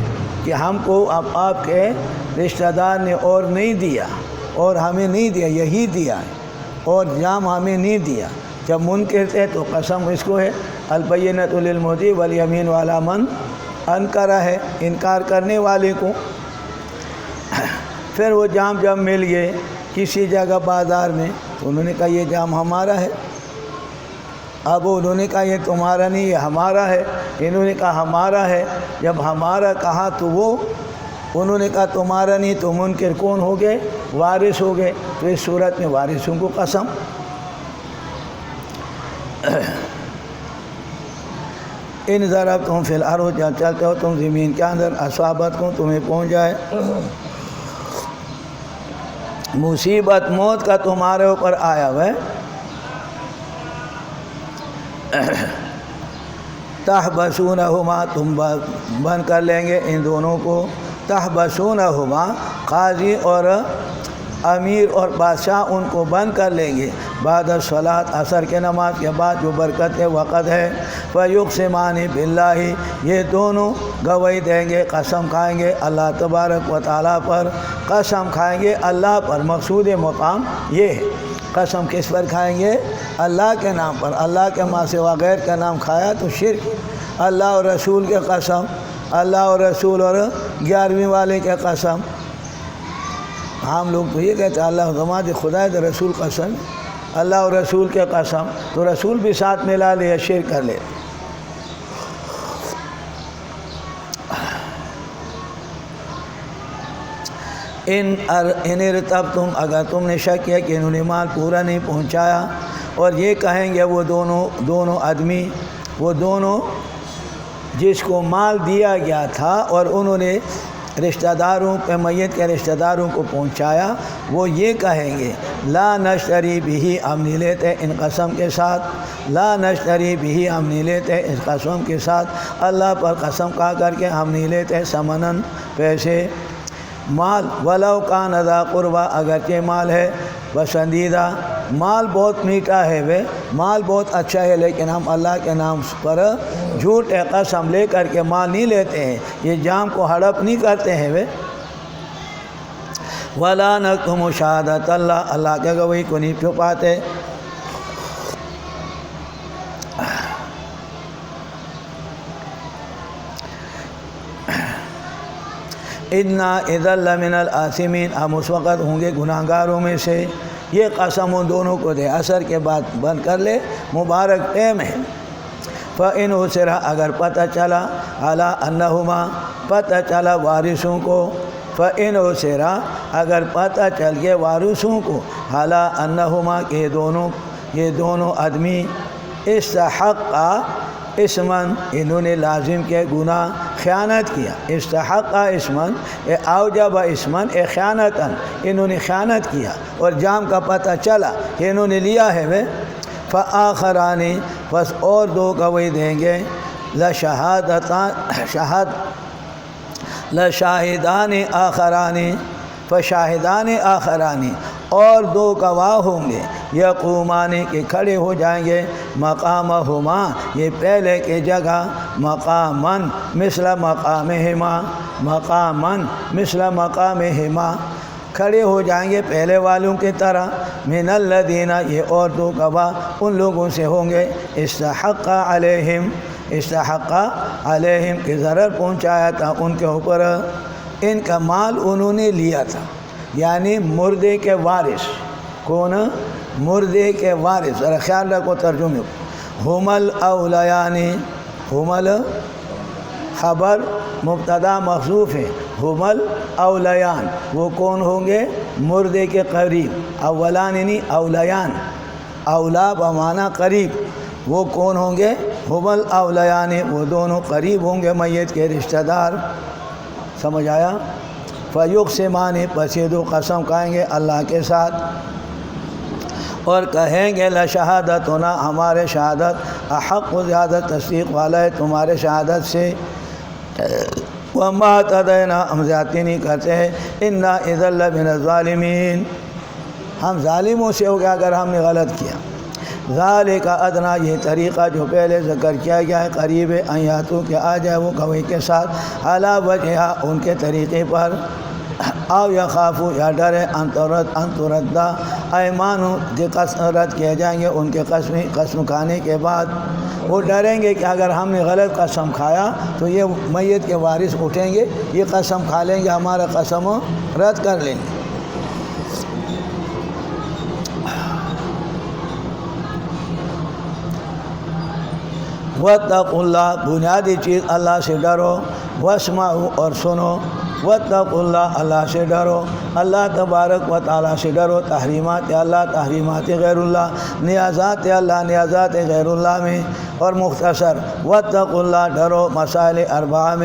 کہ ہم کو اب آپ کے رشتہ دار نے اور نہیں دیا، اور ہمیں نہیں دیا، یہی دیا ہے، اور جام ہمیں نہیں دیا۔ جب منکر تھے تو قسم اس کو ہے، البینۃ للمدعی والیمین علی من انکر ہے، انکار کرنے والے کو۔ پھر وہ جام جب مل گئے کسی جگہ بازار میں تو انہوں نے کہا یہ جام ہمارا ہے، اب انہوں نے کہا یہ تمہارا نہیں، یہ ہمارا ہے، انہوں نے کہا ہمارا ہے۔ جب ہمارا کہا تو وہ انہوں نے کہا تمہارا نہیں، تو منکر کون ہو گئے؟ وارث ہو گئے۔ تو اس صورت میں وارثوں کو قسم۔ ان ضربتم فی الارض، جہاں چلتے ہو تم زمین کے اندر، اصابت کو تمہیں پہنچ جائے مصیبت موت کا تمہارے اوپر آیا ہوا ہے، تحبسونہما، تم بند کر لیں گے ان دونوں کو، تحبسونہما، قاضی اور امیر اور بادشاہ ان کو بند کر لیں گے، بعد الصلاۃ عصر کے نماز کے بعد جو برکت وقت ہے، فیقسمان باللہ یہ دونوں گواہی دیں گے، قسم کھائیں گے اللہ تبارک و تعالیٰ پر، قسم کھائیں گے اللہ پر۔ مقصود مقام یہ ہے، قسم کس پر کھائیں گے؟ اللہ کے نام پر۔ اللہ کے ماں سوا غیر کا نام کھایا تو شرک۔ اللہ اور رسول کے قسم، اللہ اور رسول اور 11ویں والے کے قسم۔ عام لوگ تو یہ کہتے ہیں اللہ ہمارے خدا دے رسول قسم، اللہ اور رسول کے قسم، تو رسول بھی ساتھ ملا لے یا شرک کر لے۔ ان ارتبتم اگر تم نے شک کیا کہ انہوں نے مال پورا نہیں پہنچایا، اور یہ کہیں گے وہ دونوں آدمی، وہ دونوں جس کو مال دیا گیا تھا اور انہوں نے رشتہ داروں پہ میت کے رشتہ داروں کو پہنچایا، وہ یہ کہیں گے لا نشتری بھی، ہم نہیں لیتے ان قسم کے ساتھ، لا نشتری بھی، ہم نہیں لیتے اس قسم کے ساتھ، اللہ پر قسم کھا کر کے ہم نہیں لیتے ثمناً پیسے، مال ولو کان ذا قربا، اگرچہ مال ہے پسندیدہ، مال بہت میٹھا ہے، وہ مال بہت اچھا ہے، لیکن ہم اللہ کے نام پر جھوٹ قسم لے کر کے مال نہیں لیتے ہیں، یہ جام کو ہڑپ نہیں کرتے ہیں وہ۔ ولا نکتم شہادت اللہ، اللہ کے گواہی کو نہیں چھپاتے۔ انا اذا لمن الآثمین، ہم اس وقت ہوں گے گناہ گاروں میں سے۔ یہ قسم ان دونوں کو دے، عصر کے بعد بند کر لے، مبارک ٹائم ہے۔ فَإِنْ عُثِرَ، اگر پتہ چلا، عَلَىٰ أَنَّهُمَا، پتہ چلا وارثوں کو، فَإِنْ عُثِرَ، اگر پتہ چل گیا وارثوں کو، عَلَىٰ أَنَّهُمَا کہ یہ دونوں آدمی استحقا اسمن، انہوں نے لازم کیا گناہ، خیانت کیا، استحقا اسمن اوجب اسمن خیانتاً، انہوں نے خیانت کیا اور جام کا پتہ چلا کہ انہوں نے لیا ہے وہ، فآخران، بس اور دو گواہی دیں گے، لشاہدان آخران، فشاہدان آخران، اور دو گواہ ہوں گے، یقومان کے کھڑے ہو جائیں گے، مقامہما، یہ پہلے کی جگہ، مقامن مثل مقامہما، مقامن مثل مقامہما، کھڑے ہو جائیں گے پہلے والوں کی طرح، من الذین، یہ اور دو گواہ ان لوگوں سے ہوں گے، استحق علیہم کہ ضرر پہنچایا تھا ان کے اوپر، ان کا مال انہوں نے لیا تھا، یعنی مردے کے وارث، کون؟ مردے کے وارث، ذرا خیال رکھو ترجمے کو، ہم الاولیان، ہم خبر مبتدا محذوف ہے، ہم الاولیان، وہ کون ہوں گے؟ مردے کے قریب، اولان یعنی اولیان، اولا بمعنی قریب، وہ کون ہوں گے؟ ہم الاولیان، وہ دونوں قریب ہوں گے میت کے رشتہ دار، سمجھ آیا؟ فیقسمان، پس یہ دو قسم کھائیں گے اللہ کے ساتھ اور کہیں گے لشہادتنا، ہمارے شہادت احق و زیادہ تصدیق والا ہے تمہارے شہادت سے، وما اعتدینا، ہم زیادتی نہیں کرتے ہیں، انا اذا لمن الظالمین، ہم ظالموں سے ہو گیا اگر ہم نے غلط کیا۔ ذالک ادنا، یہ طریقہ جو پہلے ذکر کیا گیا ہے، قریب آیاتوں کے آ جائے وہ گواہی کے ساتھ، علی وجہا، ان کے طریقے پر، او یخافو، یا ڈرے، ان تردہ ایمانو، کہ رد کیے جائیں گے ان کے قسم کھانے کے بعد، وہ ڈریں گے کہ اگر ہم نے غلط قسم کھایا تو یہ میت کے وارث اٹھیں گے، یہ قسم کھا لیں گے، ہمارا قسم رد کر لیں گے۔ واتقوا اللہ، بنیادی چیز اللہ سے ڈرو، واسمعوا، اور سنو، واتقوا اللہ، اللہ سے ڈرو، اللہ تبارک و تعالیٰ سے ڈرو، تحریمات اللہ، تحریمات غیر اللہ، نیازات اللہ، نیازات غیر اللہ میں، اور مختصر واتقوا اللہ، ڈرو مسائل اربعہ میں۔